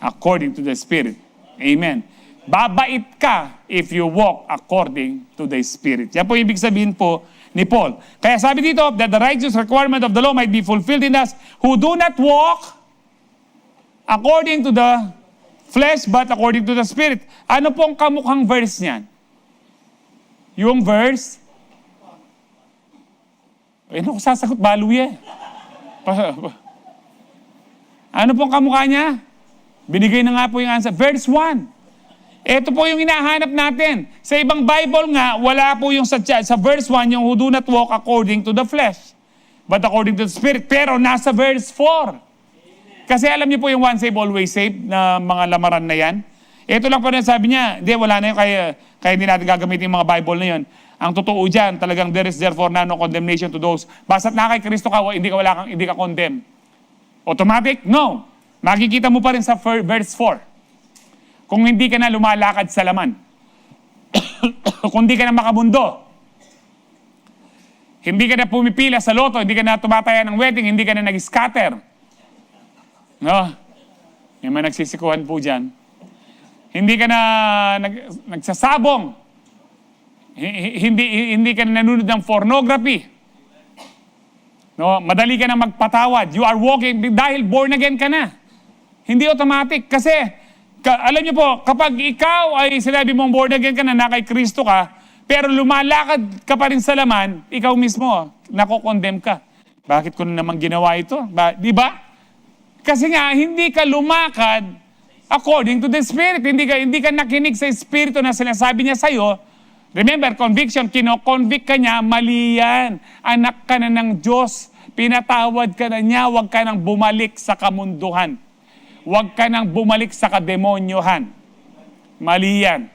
Speaker 1: According to the Spirit. Amen. Babait ka if you walk according to the Spirit. Yan po ibig sabihin po ni Paul. Kaya sabi dito, that the righteous requirement of the law might be fulfilled in us who do not walk according to the flesh, but according to the Spirit. Ano pong kamukhang verse niyan? Yung verse, ano ko sasagot, baluye. Ano pong kamukha niya? Binigay na nga po yung answer. Verse 1. Ito po yung hinahanap natin. Sa ibang Bible nga, wala po yung sa verse 1, yung who do not walk according to the flesh, but according to the Spirit. Pero nasa verse 4. Kasi alam niyo po yung once save, always save na mga lamaran na yan. Ito lang po na sabi niya, hindi, wala na yun, kaya hindi natin gagamitin yung mga Bible na yun. Ang totoo dyan, talagang there is therefore no condemnation to those. Basta't na kay Kristo ka, hindi ka condemn. Automatic? No. Makikita mo pa rin sa verse 4. Kung hindi ka na lumalakad sa laman, kung hindi ka na makamundo, hindi ka na pumipila sa loto, hindi ka na tumataya ng wedding, hindi ka na nag-scatter. No? May mga nagsisikuhan po dyan. Hindi ka na nagsasabong. Hindi ka na nanonood ng pornography. No, madali ka na magpatawad. You are walking dahil born again ka na. Hindi automatic kasi alam niyo po, kapag ikaw ay sinabi mong born again ka na kay Kristo ka, pero lumalakad ka pa rin sa laman, ikaw mismo nako-condemn ka. Bakit ko na naman ginawa ito? Di ba? Kasi nga hindi ka lumakad according to the Spirit. Hindi ka nakinig sa Espiritu na sinasabi niya sa iyo. Remember, conviction, kino-convict ka niya, mali yan. Anak ka na ng Diyos. Pinatawad ka na niya, huwag ka nang bumalik sa kamunduhan. Huwag ka nang bumalik sa kademonyohan. Mali yan.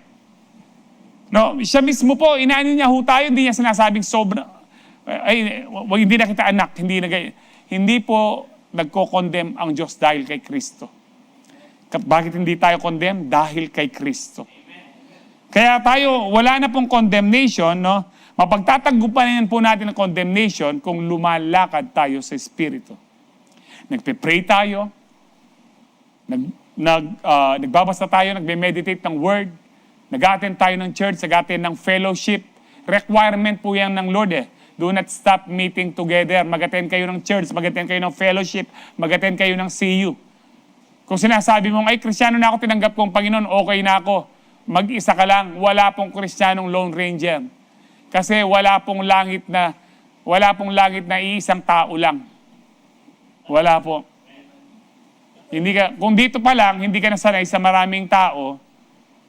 Speaker 1: No, siya mismo po, inaano niya ho tayo, hindi niya sinasabing sobra. Hindi na kita anak, hindi po nagko-condemn ang Diyos dahil kay Kristo. Bakit hindi tayo condemn? Dahil kay Kristo. Kaya tayo, wala na pong condemnation, no? Mapagtatagumpanan po natin ang condemnation kung lumalakad tayo sa Espiritu. Nagpe-pray tayo, nagbabasa tayo, nagme-meditate ng Word, nag-attend tayo ng church, nag-attend ng fellowship. Requirement po yan ng Lord eh. Do not stop meeting together. Mag-attend kayo ng church, mag-attend kayo ng fellowship, mag-attend kayo ng CU. Kung sinasabi mong, ay, Kristiyano na ako, tinanggap ko ang Panginoon, okay na ako. Mag-isa ka lang, wala pong Kristiyanong Lone Ranger. Kasi wala pong langit na iisang tao lang. Wala po. Kung dito pa lang, hindi ka nasanay sa maraming tao,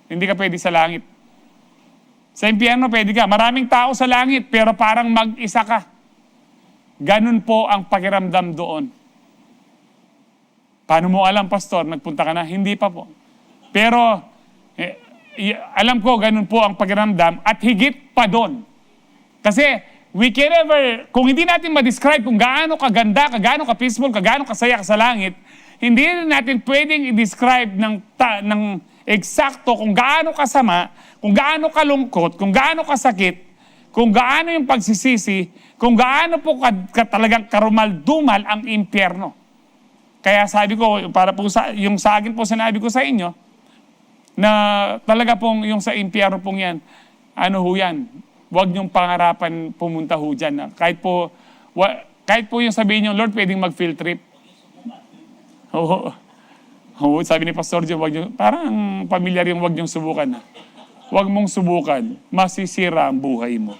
Speaker 1: hindi ka pwede sa langit. Sa impyerno, pwede ka. Maraming tao sa langit, pero parang mag-isa ka. Ganun po ang pakiramdam doon. Paano mo alam, pastor? Nagpunta ka na? Hindi pa po. Pero, alam ko, ganun po ang pakiramdam at higit pa doon. Kasi we can never, kung hindi natin ma-describe kung gaano kaganda, gaano ka-peaceful, gaano kasaya ka sa langit, hindi rin natin pwedeng i-describe ng eksakto kung gaano kasama, kung gaano kalungkot, kung gaano kasakit, kung gaano yung pagsisisi, kung gaano po talagang karumal-dumal ang impyerno. Kaya sabi ko, para po yung sa akin po sinabi ko sa inyo, na talaga pong yung sa impyerno pong yan, ano ho yan, huwag niyong pangarapan pumunta ho dyan. Kahit po yung sabihin niyo, Lord, pwedeng mag-field trip. Oo. Sabi ni Pastor Joe, parang pamilyar yung huwag niyong subukan. Huwag mong subukan, masisira ang buhay mo.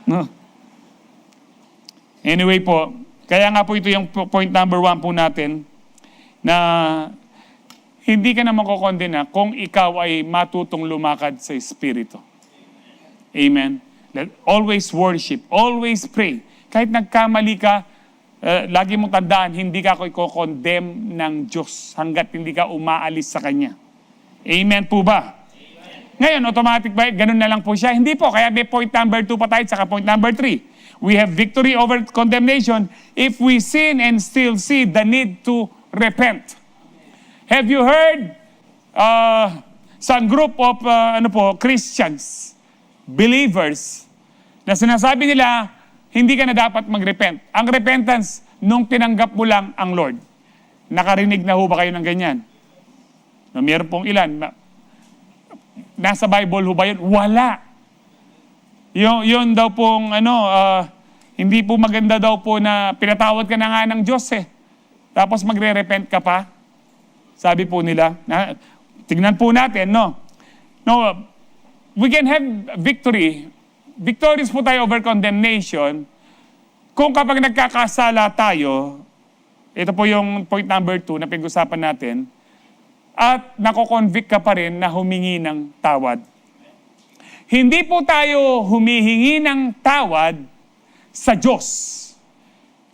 Speaker 1: No? Anyway po, kaya nga po ito yung point number 1 po natin, na hindi ka na makokondena kung ikaw ay matutong lumakad sa Espiritu. Amen. Always worship, always pray. Kahit nagkamali ka, lagi mong tandaan, hindi ka i-condemn ng Diyos hanggat hindi ka umaalis sa Kanya. Amen po ba? Amen. Ngayon, automatic ba? Ganun na lang po siya? Hindi po. Kaya may point number 2 pa tayo, saka point number 3. We have victory over condemnation if we sin and still see the need to repent. Have you heard some group of Christians, believers, na sinasabi nila, hindi ka na dapat mag-repent. Ang repentance, nung tinanggap mo lang ang Lord. Nakarinig na ho ba kayo ng ganyan? No, meron pong ilan. Nasa Bible ho ba yun? Wala. Yun daw pong, hindi po maganda daw po na pinatawad ka na nga ng Diyos Tapos magre-repent ka pa. Sabi po nila. Tignan po natin, no? No, we can have victory. Victorious po tayo over condemnation kung kapag nagkakasala tayo, ito po yung point number 2 na pinag-usapan natin, at nako-convict ka pa rin na humingi ng tawad. Hindi po tayo humihingi ng tawad sa Diyos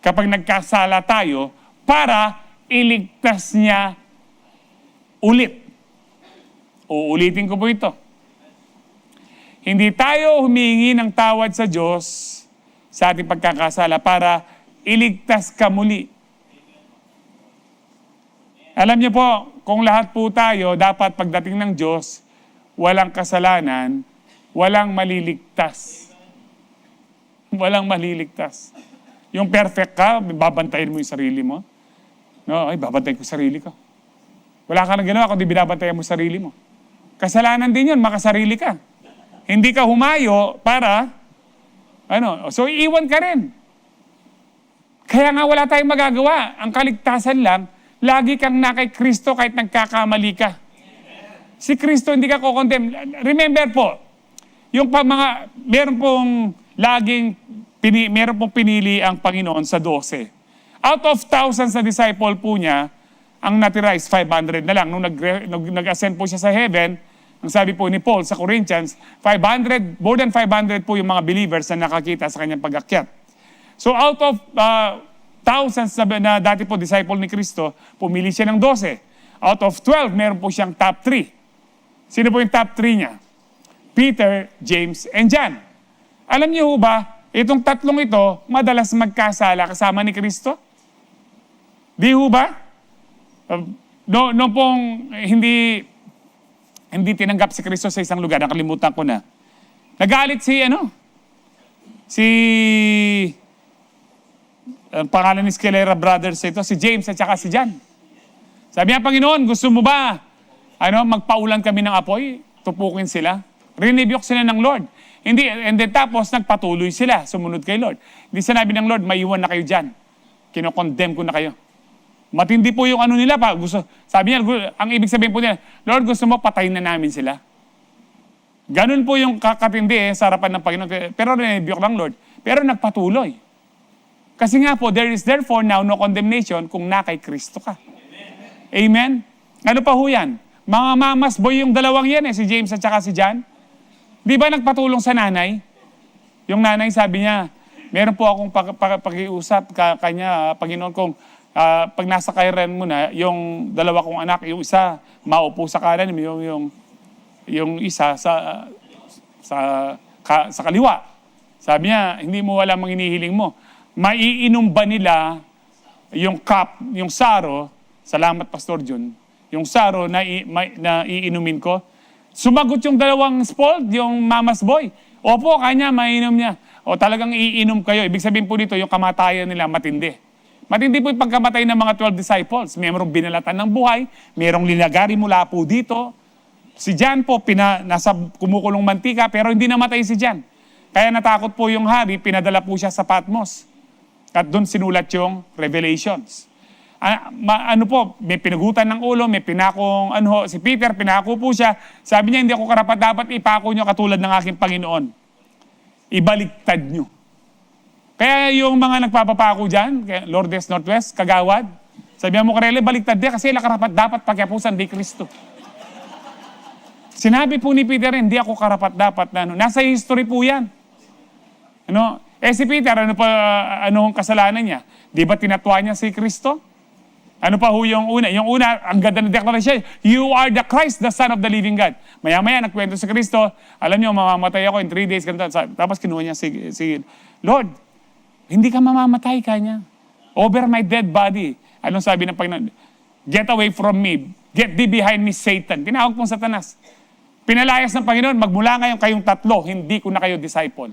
Speaker 1: kapag nagkasala tayo para iligtas niya ulit. Uulitin ko po ito. Hindi tayo humihingi ng tawad sa Diyos sa ating pagkakasala para iligtas ka muli. Alam niyo po, kung lahat po tayo, dapat pagdating ng Diyos, walang kasalanan, walang maliligtas. Walang maliligtas. Yung perfect ka, babantayin mo yung sarili mo. No, ay, babantayin ko sarili ko. Wala ka nang ginawa kundi binabantayan mo sarili mo. Kasalanan din yun, makasarili ka. Hindi ka humayo para, so iiwan ka rin. Kaya nga wala tayong magagawa. Ang kaligtasan lang, lagi kang na kay Kristo kahit nagkakamali ka. Si Kristo hindi ka kokondemn. Remember po, yung meron pong pinili ang Panginoon sa 12. Out of thousands na disciple po niya, ang natira is 500 na lang. Nung nag-ascend po siya sa heaven, ang sabi po ni Paul sa Corinthians, more than 500 po yung mga believers na nakakita sa kanyang pag-akyat. So out of thousands na dati po disciple ni Kristo, pumili siya ng 12. Out of 12, meron po siyang top 3. Sino po yung top 3 niya? Peter, James, and John. Alam niyo ba, itong tatlong ito, madalas magkasala kasama ni Kristo? Di ho ba? No pong hindi tinanggap si Kristo sa isang lugar, nakalimutan ko na. Nagalit ang pangalan ni Escalera Brothers ito, si James at saka si John. Sabi niya, Panginoon, gusto mo ba magpaulan kami ng apoy? Tupukin sila. Rinibyok sila ng Lord. Hindi, and then tapos nagpatuloy sila, sumunod kay Lord. Hindi sinabi ng Lord, maiwan na kayo dyan. Kinokondemn ko na kayo. Matindi po yung nila pa. Sabi niya, ang ibig sabihin po nila, Lord, gusto mo patayin na namin sila. Ganun po yung kakatindi sa harapan ng Panginoon. Pero rinibyok lang, Lord. Pero nagpatuloy. Kasi nga po, there is therefore now no condemnation kung na kay Kristo ka. Amen? Ano pa ho yan? Mga mamas boy yung dalawang yan si James at saka si John. Di ba nagpatulong sa nanay? Yung nanay sabi niya, meron po akong pakiusap kanya, Panginoon, kung pag nasa kairan mo na, yung dalawa kong anak, yung isa maupo sa kanan, yung isa sa kaliwa. Sabi niya, hindi mo alam ang hinihiling mo. Maiinom ba nila yung cup, yung saro, salamat Pastor John, yung saro na iinumin ko? Sumagot yung dalawang spoiled, yung mama's boy. Opo, kanya, mainom niya. O talagang iinom kayo. Ibig sabihin po dito, yung kamatayan nila matindi. Matindi po yung pagkamatay ng mga 12 disciples. Merong binalatan ng buhay, merong linagari mula po dito. Si John po, nasa kumukulong mantika, pero hindi namatay si John. Kaya natakot po yung hari, pinadala po siya sa Patmos. At doon sinulat yung Revelations. Ano po, may pinugutan ng ulo, may pinakong, si Peter, pinako po siya. Sabi niya, hindi ako karapat dapat ipako nyo katulad ng aking Panginoon. Ibaliktad nyo. Kaya yung mga nagpapapako dyan, Lourdes Northwest, Kagawad, sabihan mo karele, baliktad din kasi karapat dapat pagkapusan di Kristo. Sinabi po ni Peter, hindi ako karapat dapat na nasa history po yan. Si Peter, anong kasalanan niya? Di ba tinatwa niya si Kristo? Ano pa ho yung una? Yung una, ang ganda ng declaration, you are the Christ, the Son of the living God. Maya-maya, nagkwento si Kristo, alam niyo, mamamatay ako in 3 days. Tapos kinuha niya si Lord, hindi ka mamamatay kanya. Over my dead body. Anong sabi ng Panginoon? Get away from me. Get thee behind me, Satan. Tinawag pong Satanas. Pinalayas ng Panginoon, magmula ngayon kayong tatlo, hindi ko na kayo disciple.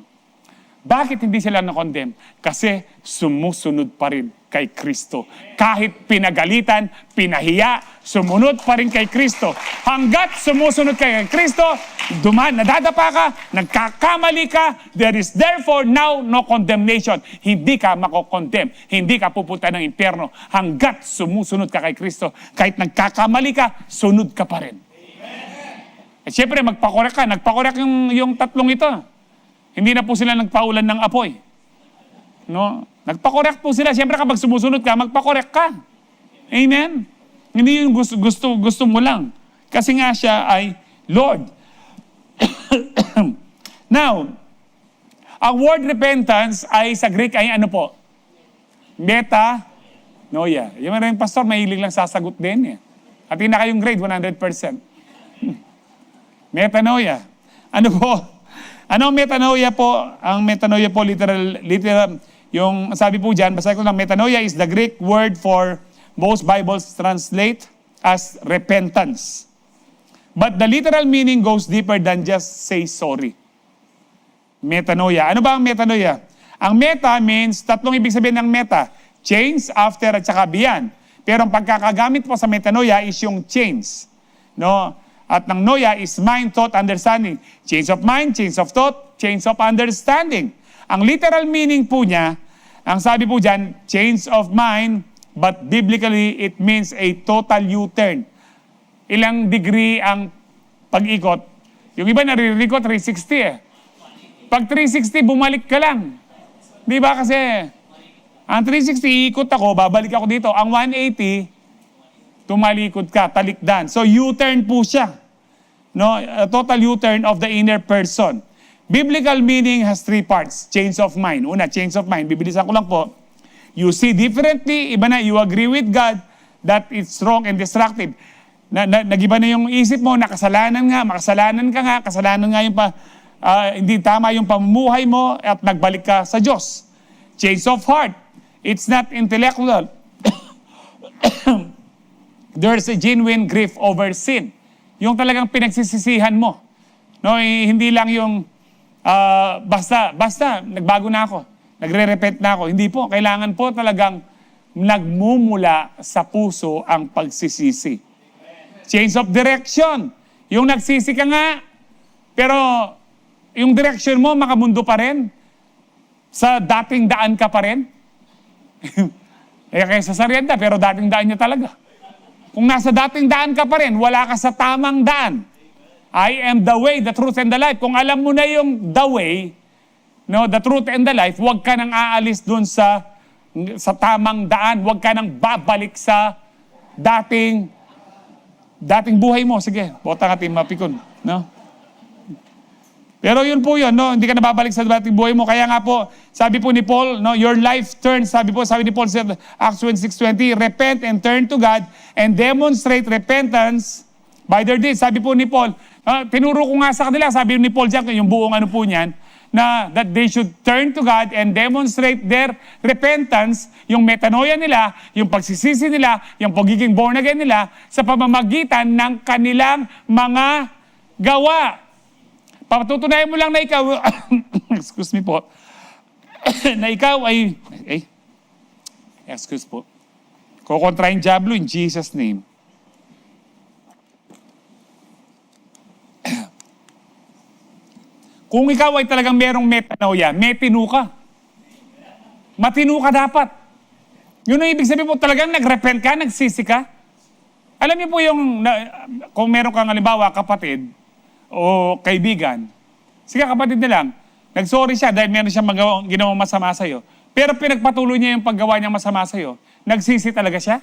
Speaker 1: Bakit hindi sila na-condemn? Kasi sumusunod pa rin kay Kristo. Kahit pinagalitan, pinahiya, sumunod pa rin kay Kristo. Hanggat sumusunod kay Kristo, nadadapa ka, nagkakamali ka, there is therefore now no condemnation. Hindi ka mako-condemn. Hindi ka pupunta ng impyerno. Hanggat sumusunod ka kay Kristo, kahit nagkakamali ka, sunod ka pa rin. At syempre, magpakorek ka. Nagpakorek yung tatlong ito. Hindi na po sila nagpaulan ng apoy. Nagpakorek po sila. Siyempre kapag sumusunod ka, magpakorek ka. Amen? Hindi yung gusto mo lang. Kasi nga siya ay Lord. Now, ang word repentance ay sa Greek ay ano po? Metanoia. Yung maraming pastor, mahilig lang sasagot din. At hindi na kayong grade, 100%. Metanoia. Ano po? Ano ang metanoia po? Ang metanoia po, literal, yung sabi po dyan, basta ko lang, metanoia is the Greek word for most Bibles translate as repentance. But the literal meaning goes deeper than just say sorry. Metanoia. Ano ba ang metanoia? Ang meta means, tatlong ibig sabihin ng meta. Change, after, at saka beyond. Pero ang pagkakagamit po sa metanoia is yung change. At ng noia is mind, thought, understanding. Change of mind, change of thought, change of understanding. Ang literal meaning po niya, ang sabi po dyan, change of mind, but biblically it means a total U-turn. Ilang degree ang pag-ikot? Yung iba naririnig ko, 360 Pag 360, bumalik ka lang. Di ba kasi, ang 360, iikot ako, babalik ako dito. Ang 180, tumalikod ka, talikdan. So U-turn po siya. A total U-turn of the inner person. Biblical meaning has 3 parts. Change of mind. Una, change of mind. Bibilisan ko lang po. You see differently. Iba na, you agree with God that it's wrong and destructive. Nagiba na yung isip mo, makasalanan nga yung hindi tama yung pamumuhay mo at nagbalik ka sa Diyos. Change of heart. It's not intellectual. There's a genuine grief over sin. Yung talagang pinagsisisihan mo. Hindi lang yung basta, nagbago na ako. Nagre-repent na ako. Hindi po. Kailangan po talagang nagmumula sa puso ang pagsisisi. Change of direction. Yung nagsisi ka nga, pero yung direction mo, makamundo pa rin. Sa dating daan ka pa rin. Kaya sa Sarienda, pero dating daan niya talaga. Kung nasa dating daan ka pa rin, wala ka sa tamang daan. I am the way, the truth, and the life. Kung alam mo na yung the way, the truth and the life, huwag ka nang aalis dun sa tamang daan. Huwag ka nang babalik sa dating buhay mo. Sige, bota natin mapikon. Pero yun po yun, hindi ka nababalik sa dating buhay mo. Kaya nga po, sabi po ni Paul, your life turns, sabi ni Paul sa Acts 26:20, repent and turn to God and demonstrate repentance by their deeds. Sabi po ni Paul, tinuro ko nga sa kanila, sabi ni Paul dyan, yung buong ano po niyan, na that they should turn to God and demonstrate their repentance, yung metanoia nila, yung pagsisisi nila, yung pagiging born again nila sa pamamagitan ng kanilang mga gawa. Patutunayan mo lang na ikaw, excuse me po, na ikaw ay, excuse po, kukontrahin Diablo in Jesus' name. Kung ikaw ay talagang merong metanoia, metino ka. Matino ka dapat. Yun ang ibig sabihin po, talagang nagrepent ka, nagsisi ka. Alam niyo po yung, kung meron kang halimbawa, kapatid o kaibigan, sige kapatid na lang, nagsorry siya dahil meron siyang ginawang masama sa'yo. Pero pinagpatuloy niya yung paggawa niyang masama sa'yo. Nagsisi talaga siya?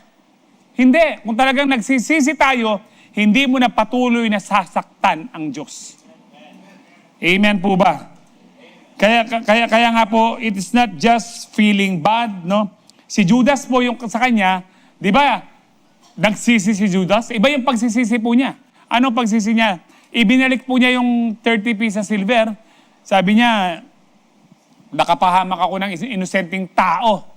Speaker 1: Hindi. Kung talagang nagsisisi tayo, hindi mo na patuloy na sasaktan ang Diyos. Amen po ba? Kaya nga po, it is not just feeling bad, no? Si Judas po yung sa kanya, di ba? Nagsisi si Judas. Iba yung pagsisisi po niya. Ano pagsisi niya? Ibinalik po niya yung 30 pieces silver. Sabi niya, nakapahamak ako ng inosenteng tao.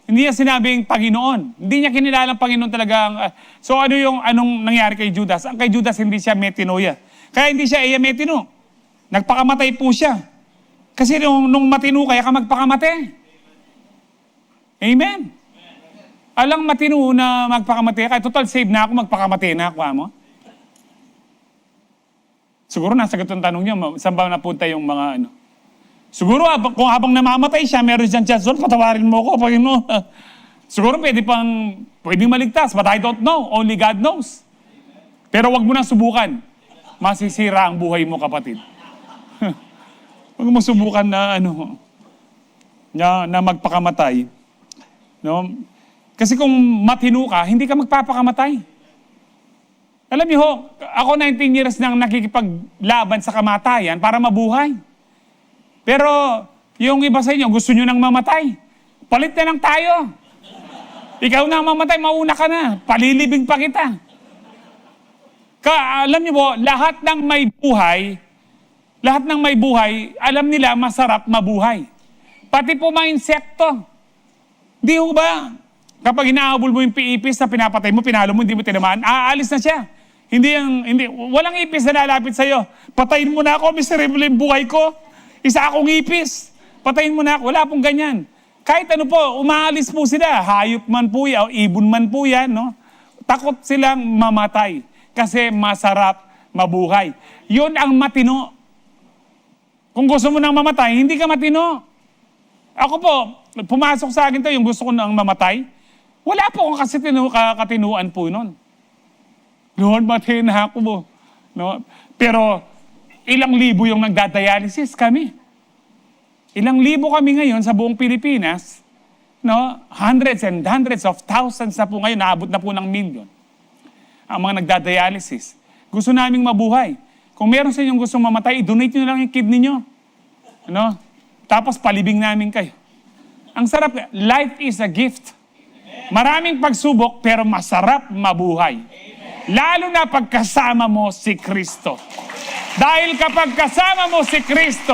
Speaker 1: Hindi niya sinabing Panginoon. Hindi niya kinilala ang Panginoon talaga. So anong nangyari kay Judas? Ang kay Judas hindi siya metinoia. Kaya hindi siya metino. Nagpakamatay po siya. Kasi nung matino kaya ka magpakamatay. Amen. Alang matino na magpakamatay ka, total save na ako, magpakamatay na ako. Mo? Siguro nasagot ang tanong niya, saan ba napunta yung mga ano? Siguro kung habang namamatay siya, meron siyang chance, patawarin mo ko, Panginoon. Siguro pwedeng maligtas, but I don't know. Only God knows. Pero wag mo nang subukan. Masisira ang buhay mo, kapatid. Huwag mo subukan na magpakamatay. No? Kasi kung matino ka, hindi ka magpapakamatay. Alam niyo ho, ako 19 years nang nakikipaglaban sa kamatayan para mabuhay. Pero yung iba sa inyo, gusto nyo nang mamatay. Palit na lang tayo. Ikaw na mamatay, mauna ka na. Palilibing pa kita. Alam niyo po, lahat ng may buhay, alam nila masarap mabuhay. Pati po mga insekto. Di ho ba? Kapag inahabol mo yung ipis na pinapatay mo, pinalo mo, hindi mo tinamaan, aalis na siya. Walang ipis na lalapit sa'yo. Patayin mo na ako, miserable yung buhay ko. Isa akong ipis. Patayin mo na ako. Wala pong ganyan. Kahit ano po, umaalis po sila. Hayop man po yan, o ibon man po yan, no? Takot silang mamatay. Kasi masarap mabuhay. Yun ang matino. Kung gusto mo nang mamatay, hindi ka matino. Ako po, pumasok sa akin to, yung gusto ko nang mamatay. Wala po akong katinuan po nun. Lord, matayin na ako po. No? Pero, ilang libo yung nagdadialysis kami. Ilang libo kami ngayon sa buong Pilipinas. No? Hundreds and hundreds of thousands na po ngayon, naabot na po ng million. Ang mga nagdadialysis. Gusto naming mabuhay. Kung meron sa inyong gustong mamatay, i-donate nyo lang yung kidney nyo. Ano? Tapos palibing namin kayo. Ang sarap. Life is a gift. Maraming pagsubok, pero masarap mabuhay. Lalo na pagkasama mo si Kristo. Dahil kapag kasama mo si Kristo,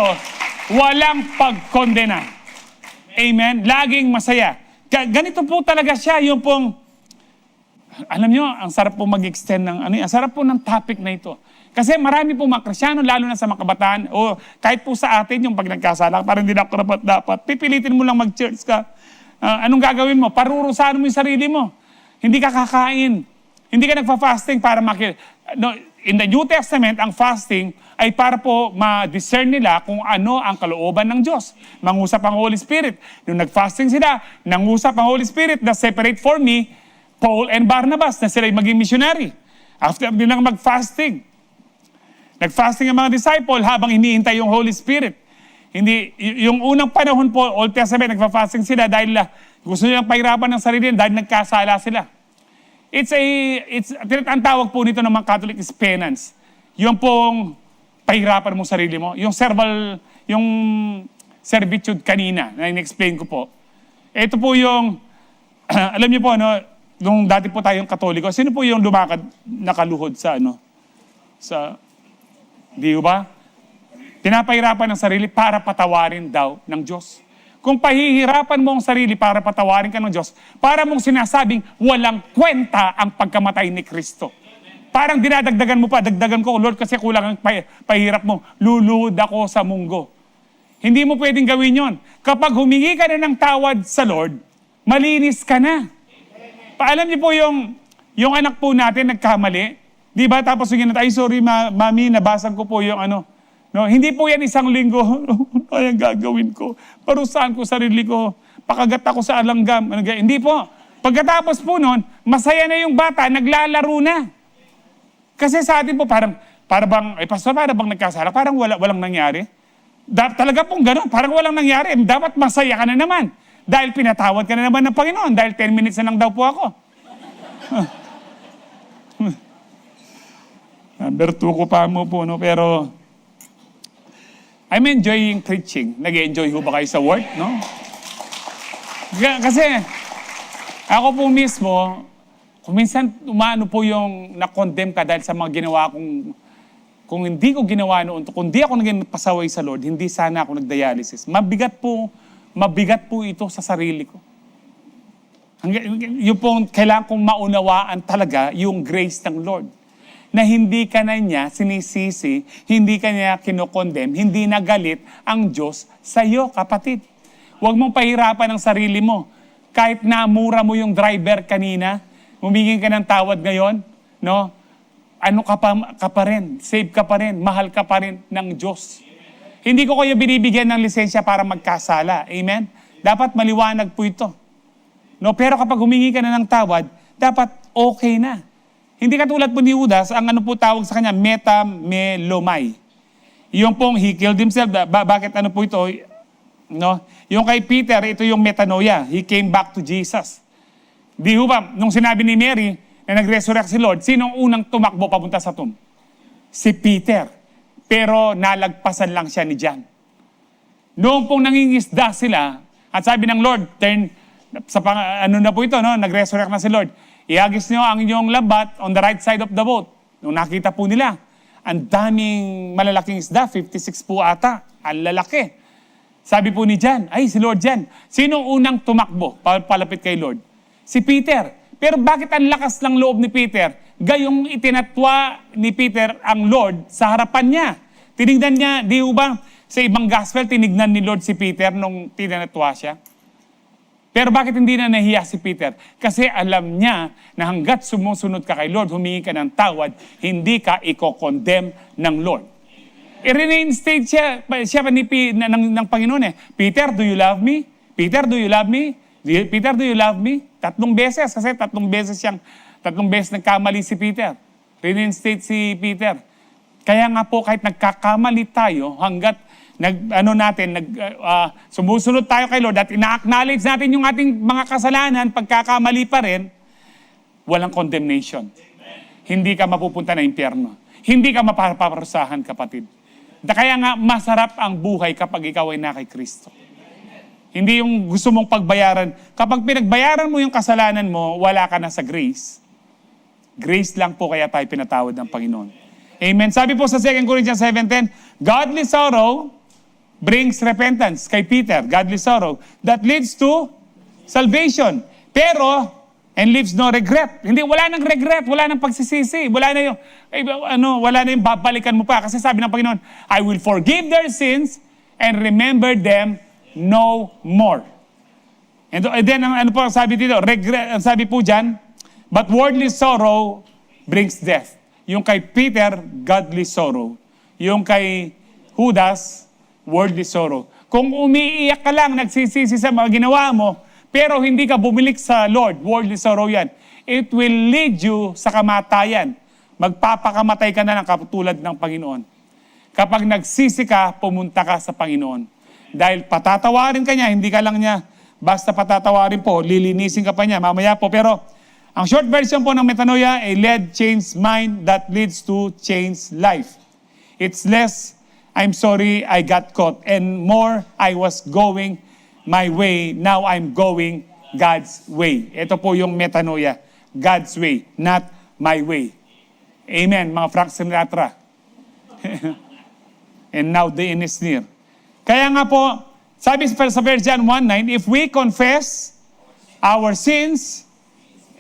Speaker 1: walang pagkondena. Amen? Laging masaya. Ganito po talaga siya, yung pong, alam nyo, ang sarap po mag-extend ng, ang sarap po ng topic na ito. Kasi marami po mga Kristyano, lalo na sa mga kabataan, o kahit po sa atin, yung pag nagkasala, parang hindi na ako dapat, pipilitin mo lang mag-church ka. Anong gagawin mo? Parurusahan mo yung sarili mo. Hindi ka kakain. Hindi ka nagfa-fasting para no, in the New Testament, ang fasting ay para po ma-discern nila kung ano ang kalooban ng Diyos. Mangusap ang Holy Spirit. Nung nag-fasting sila, nangusap ang Holy Spirit na separate for me, Paul and Barnabas, na sila maging missionary. After nilang mag-fasting, nag-fasting ang mga disciple habang hinihintay yung Holy Spirit. Hindi, yung unang panahon po, Old Testament, nagfa-fasting sila dahil gusto nilang pahirapan ng sarili dahil nagkasala sila. Ang tawag po nito ng mga Catholic is penance. Yung pong pahirapan mong sarili mo. Yung servitude kanina, na in-explain ko po. Ito po yung, alam niyo po, nung dati po tayong Katoliko, sino po yung lumakad, nakaluhod sa, di ba? Pinapahirapan ang sarili para patawarin daw ng Diyos. Kung pahihirapan mo ang sarili para patawarin ka ng Diyos, para mong sinasabing walang kwenta ang pagkamatay ni Kristo. Parang dinadagdagan mo pa, dagdagan ko, Lord, kasi kulang ang pahirap mo. Luluhod ako sa munggo. Hindi mo pwedeng gawin yon. Kapag humingi ka na ng tawad sa Lord, malinis ka na. Paalam niyo po yung anak po natin nagkamali. Di ba? Tapos yung ay sorry mami, nabasag ko po yung ano. No, hindi po yan isang linggo. Ano kayang gagawin ko? Parusahan ko sarili ko. Pakagat ako sa alanggam. Hindi po. Pagkatapos po nun, masaya na yung bata, naglalaro na. Kasi sa atin po, parang pastor, para bang nagkasala? Parang walang nangyari. Talaga pong gano'n, parang walang nangyari. Dapat masaya ka na naman. Dahil pinatawad ka na naman ng Panginoon. Dahil 10 minutes na lang daw po ako. Number 2 ko pa mo po, no? Pero I'm enjoying preaching. Nag-enjoy ho ba kayo sa work, no? Kasi ako po mismo, kung minsan umano po yung na-condemn ka dahil sa mga ginawa kung hindi ko ginawa noon, kung hindi ako naging pasaway sa Lord, hindi sana ako nag-dialysis. Mabigat po ito sa sarili ko. Yung po, kailangan kong maunawaan talaga yung grace ng Lord. Na hindi ka na niya sinisisi, hindi ka niya kinokondem, hindi nagalit ang Diyos sa iyo, kapatid. Huwag mong pahirapan ang sarili mo. Kahit namura mo yung driver kanina, humingin ka ng tawad ngayon, no? Ano ka pa rin, save ka pa rin, mahal ka pa rin ng Diyos. Hindi ko kayo binibigyan ng lisensya para magkasala. Amen? Dapat maliwanag po ito. No? Pero kapag humingi ka na ng tawad, dapat okay na. Hindi katulad po ni Judas, ang ano po tawag sa kanya, metamelomai. Yung pong he killed himself. Bakit ano po ito? No? Yung kay Peter, ito yung metanoia. He came back to Jesus. Di ho ba, nung sinabi ni Mary na nag-resurrect si Lord, sinong unang tumakbo papunta sa tomb? Si Peter. Pero nalagpasan lang siya ni John. Noong pong nangingisda sila, at sabi ng Lord, ano na po ito, no? Nag-resurrect na si Lord. Ihagis niyo ang inyong lambat on the right side of the boat. Nung nakita po nila, ang daming malalaking isda, 56 po ata, ang lalaki. Sabi po ni John, ay si Lord John, sino unang tumakbo palapit kay Lord? Si Peter. Pero bakit ang lakas ng loob ni Peter? Gayong itinatwa ni Peter ang Lord sa harapan niya. Tinignan niya, di ba, sa ibang gospel, tinignan ni Lord si Peter nung tinatwa siya. Pero bakit hindi na nahiya si Peter? Kasi alam niya na hanggat sumusunod ka kay Lord, humingi ka ng tawad, hindi ka i-condemn ng Lord. I-reinstate siya ng Panginoon eh. Peter, do you love me? Peter, do you love me? Peter, do you love me? 3 beses, kasi 3 beses nagkamali si Peter. Reinstate si Peter. Kaya nga po, kahit nagkakamali tayo, hanggat sumusunod tayo kay Lord at ina-acknowledge natin yung ating mga kasalanan, pagkakamali pa rin, walang condemnation. Hindi ka mapupunta na impyerno. Hindi ka mapaparusahan, kapatid. Kaya nga, masarap ang buhay kapag ikaw ay na kay Kristo. Hindi yung gusto mong pagbayaran. Kapag pinagbayaran mo yung kasalanan mo, wala ka na sa grace. Grace lang po kaya tayo pinatawad ng Panginoon. Amen. Sabi po sa 2 Corinthians 7:10, godly sorrow brings repentance. Kay Peter, godly sorrow that leads to salvation. Pero, and leaves no regret. Hindi, wala nang regret, wala nang pagsisisi, wala na yung babalikan mo pa. Kasi sabi ng Panginoon, I will forgive their sins and remember them no more. And then, ano po sabi dito? Regret, sabi po dyan, but worldly sorrow brings death. Yung kay Peter, godly sorrow. Yung kay Judas, worldly sorrow. Kung umiiyak ka lang, nagsisisi sa mga ginawa mo, pero hindi ka bumilik sa Lord, worldly sorrow yan. It will lead you sa kamatayan. Magpapakamatay ka na ng katulad ng Panginoon. Kapag nagsisi ka, pumunta ka sa Panginoon. Dahil patatawarin ka niya, hindi ka lang niya basta patatawarin po, lilinisin ka pa niya, mamaya po. Pero ang short version po ng metanoia, a led changed mind that leads to changed life. It's less, I'm sorry I got caught, and more, I was going my way, now I'm going God's way. Ito po yung metanoia, God's way, not my way. Amen, mga Frank Sinatra. and now the end is near. Kaya nga po, sabi sa 1 John 1:9, if we confess our sins,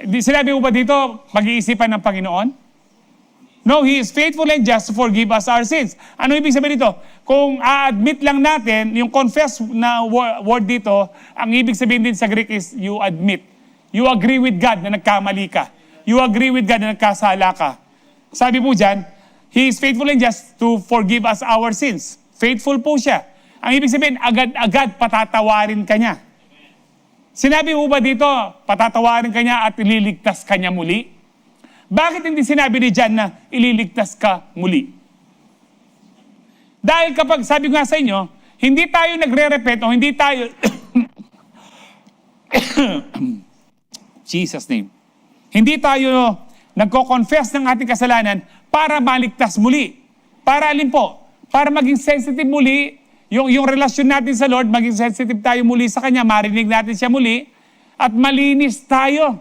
Speaker 1: sinabi mo ba dito, pag-iisipan ng Panginoon? No, He is faithful and just to forgive us our sins. Ano ibig sabihin dito? Kung a-admit lang natin, yung confess na word dito, ang ibig sabihin din sa Greek is you admit. You agree with God na nagkamali ka. You agree with God na nagkasala ka. Sabi po dyan, He is faithful and just to forgive us our sins. Faithful po siya. Ang ibig sabihin, agad-agad patatawarin ka niya. Sinabi mo ba dito, patatawarin ka niya at ililigtas ka niya muli? Bakit hindi sinabi ni John na ililigtas ka muli? Dahil kapag, sabi ko nga sa inyo, hindi tayo nagre-repent o hindi tayo, Jesus name, hindi tayo nagko-confess ng ating kasalanan para maligtas muli. Para alin po? Para maging sensitive muli, yung relasyon natin sa Lord, maging sensitive tayo muli sa Kanya, marinig natin siya muli, at malinis tayo.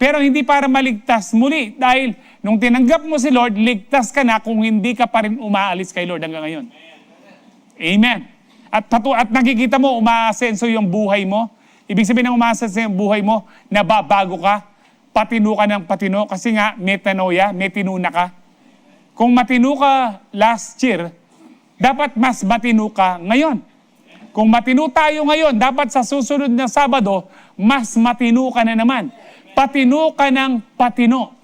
Speaker 1: Pero hindi para maligtas muli. Dahil nung tinanggap mo si Lord, ligtas ka na kung hindi ka pa rin umaalis kay Lord hanggang ngayon. Amen. At nakikita mo, umaasenso yung buhay mo. Ibig sabihin ng umaasenso yung buhay mo, nababago ka, patino ka ng patino, kasi nga, metanoia, metinuna ka. Kung matino ka last year, dapat mas matino ka ngayon. Kung matino tayo ngayon, dapat sa susunod na Sabado, mas matino ka na naman. Patino ka ng patino.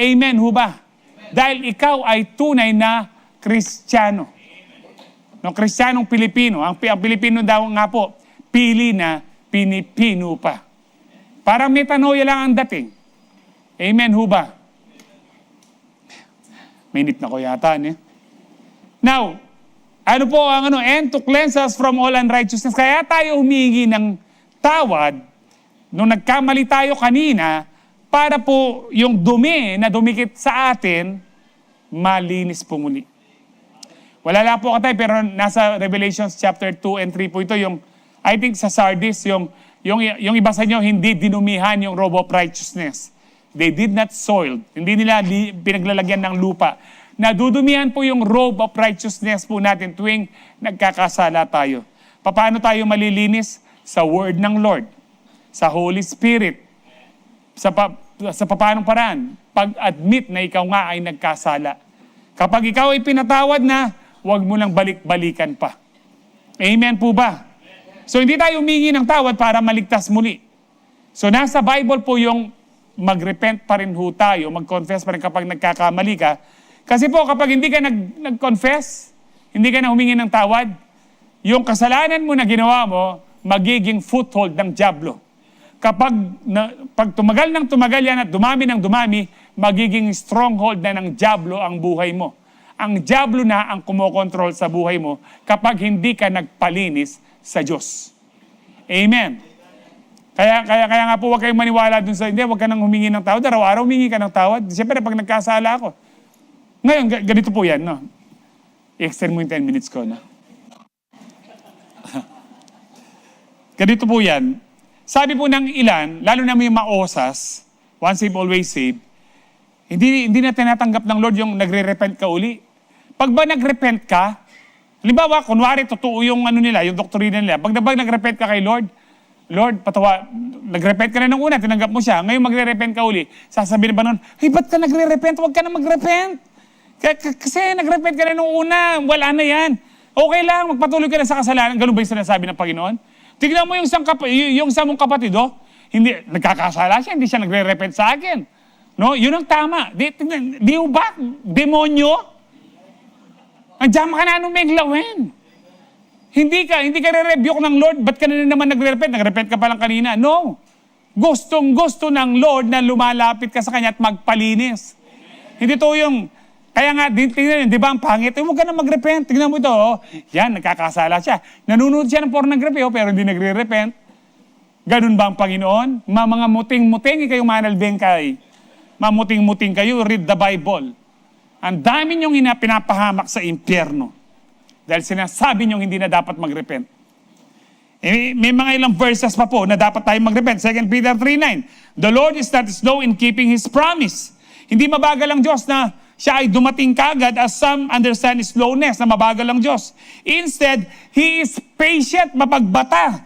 Speaker 1: Amen, ho ba? Dahil ikaw ay tunay na Kristiyano. No, Kristiyanong Pilipino. Ang Pilipino daw nga po, pili na pinipino pa. Parang metanoia lang ang dating. Amen, ho ba? Minute na ko yata, eh. Now, ano po ang and to cleanse us from all unrighteousness. Kaya tayo humingi ng tawad nung nagkamali tayo kanina, para po yung dumi na dumikit sa atin, malinis po muli. Wala lang po katay, pero nasa Revelations chapter 2 and 3 po ito, yung, I think sa Sardis, yung iba sa inyo, hindi dinumihan yung robe of righteousness. They did not soil. Hindi nila pinaglalagyan ng lupa. Nadudumihan po yung robe of righteousness po natin tuwing nagkakasala tayo. Paano tayo malilinis? Sa word ng Lord. Sa Holy Spirit, sa papanong paraan, pag-admit na ikaw nga ay nagkasala. Kapag ikaw ay pinatawad na, huwag mo lang balik-balikan pa. Amen po ba? So hindi tayo humingi ng tawad para maligtas muli. So nasa Bible po yung mag-repent pa rin ho tayo, mag-confess pa rin kapag nagkakamali ka. Kasi po kapag hindi ka nag-confess, hindi ka na humingi ng tawad, yung kasalanan mo na ginawa mo, magiging foothold ng dyablo. Pag tumagal ng tumagal yan at dumami ng dumami, magiging stronghold na ng dyablo ang buhay mo. Ang dyablo na ang kumokontrol sa buhay mo kapag hindi ka nagpalinis sa Diyos. Amen. Kaya nga po, huwag kayong maniwala dun sa, hindi, huwag ka nang humingi ng tawad. Araw-araw humingi ka ng tawad. Siyempre, pag nagkasala ako. Ngayon, ganito po yan, no? I-extend mo yung 10 minutes ko, no? Ganito po yan. Sabi po ng ilan, lalo na may maosas, once saved, always saved, hindi na tinatanggap ng Lord yung nagre-repent ka uli. Pag ba nag-repent ka, halimbawa, kunwari, totoo yung nila, yung doktrina nila, pag nag-repent ka kay Lord, nag-repent ka na nung una, tinanggap mo siya, ngayon magre-repent ka uli, sasabihin ba nun, hey, ba't ka nagre-repent? Huwag ka na mag-repent. Kasi nag-repent ka na nung una, wala na yan. Okay lang, magpatuloy ka na sa kasalanan. Ganun ba yung sinasabi ng Panginoon? Tignan mo yung isang mong kapatid, hindi, nagkakasala siya, hindi siya nagre-repent sa akin. No, yun ang tama. Di ba? Demonyo? Andiyan ka na anong may glawin. Hindi ka re-rebuke ng Lord, ba't ka na naman nagre-repent? Nag-repent ka pa lang kanina. No. Gustong-gusto ng Lord na lumalapit ka sa Kanya at magpalinis. Hindi to yung, kaya nga, tingnan, di ba ang pangit? Huwag ka na mag-repent. Tingnan mo ito, yan, nagkakasala siya. Nanunod siya ng pornography, pero hindi nagre-repent. Ganun ba ang Panginoon? Mga muting-muting, kayong manalbeng kay. Mamuting-muting kayo, read the Bible. Ang dami niyong pinapahamak sa impyerno. Dahil sinasabi niyong hindi na dapat mag-repent. May mga ilang verses pa po na dapat tayo mag-repent. 2 Peter 3:9. The Lord is not slow in keeping His promise. Hindi mabagal ang Diyos na siya ay dumating kagad as some understand slowness na mabagal ang Diyos. Instead, He is patient, mapagbata.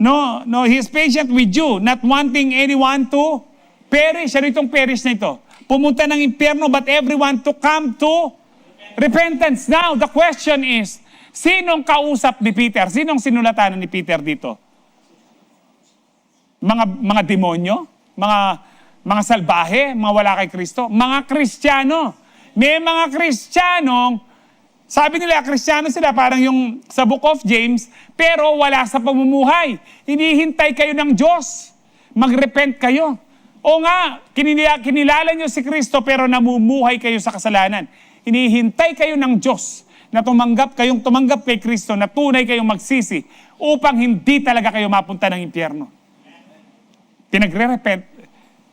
Speaker 1: No, He is patient with you, not wanting anyone to perish. Ano itong perish na ito? Pumunta ng impyerno, but everyone to come to repentance. Now, the question is, sinong kausap ni Peter? Sinong sinulatanan ni Peter dito? Mga demonyo? Mga salbahe? Mga wala kay Kristo? Mga Kristiyano. May mga Kristiyanong, sabi nila, Kristiyano sila, parang yung sa Book of James, pero wala sa pamumuhay. Hinihintay kayo ng Diyos. Magrepent kayo. O nga, kinilala nyo si Kristo, pero namumuhay kayo sa kasalanan. Hinihintay kayo ng Diyos na tumanggap kay Kristo, na tunay kayong magsisi, upang hindi talaga kayo mapunta ng impyerno. Pinagre-repent.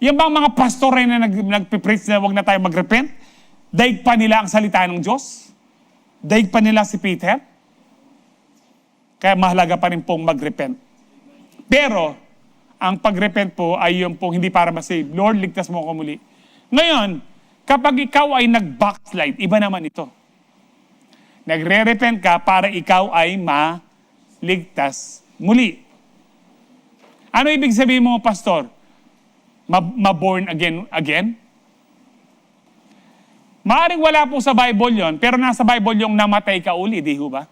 Speaker 1: Yung bang mga pastor na nagpipreach na huwag na tayo mag-repent? Daig pa nila ang salita ng Diyos? Daig pa nila si Peter? Kaya mahalaga pa rin pong mag-repent. Pero, ang pag-repent po ay yung pong hindi para masave. Lord, ligtas mo ako muli. Ngayon, kapag ikaw ay nag-backslide, iba naman ito. Nagre-repent ka para ikaw ay maligtas muli. Ano ibig sabihin mo, pastor? Ma-born again? Maaring wala po sa Bible yon, pero nasa Bible yung namatay ka uli, di ho ba?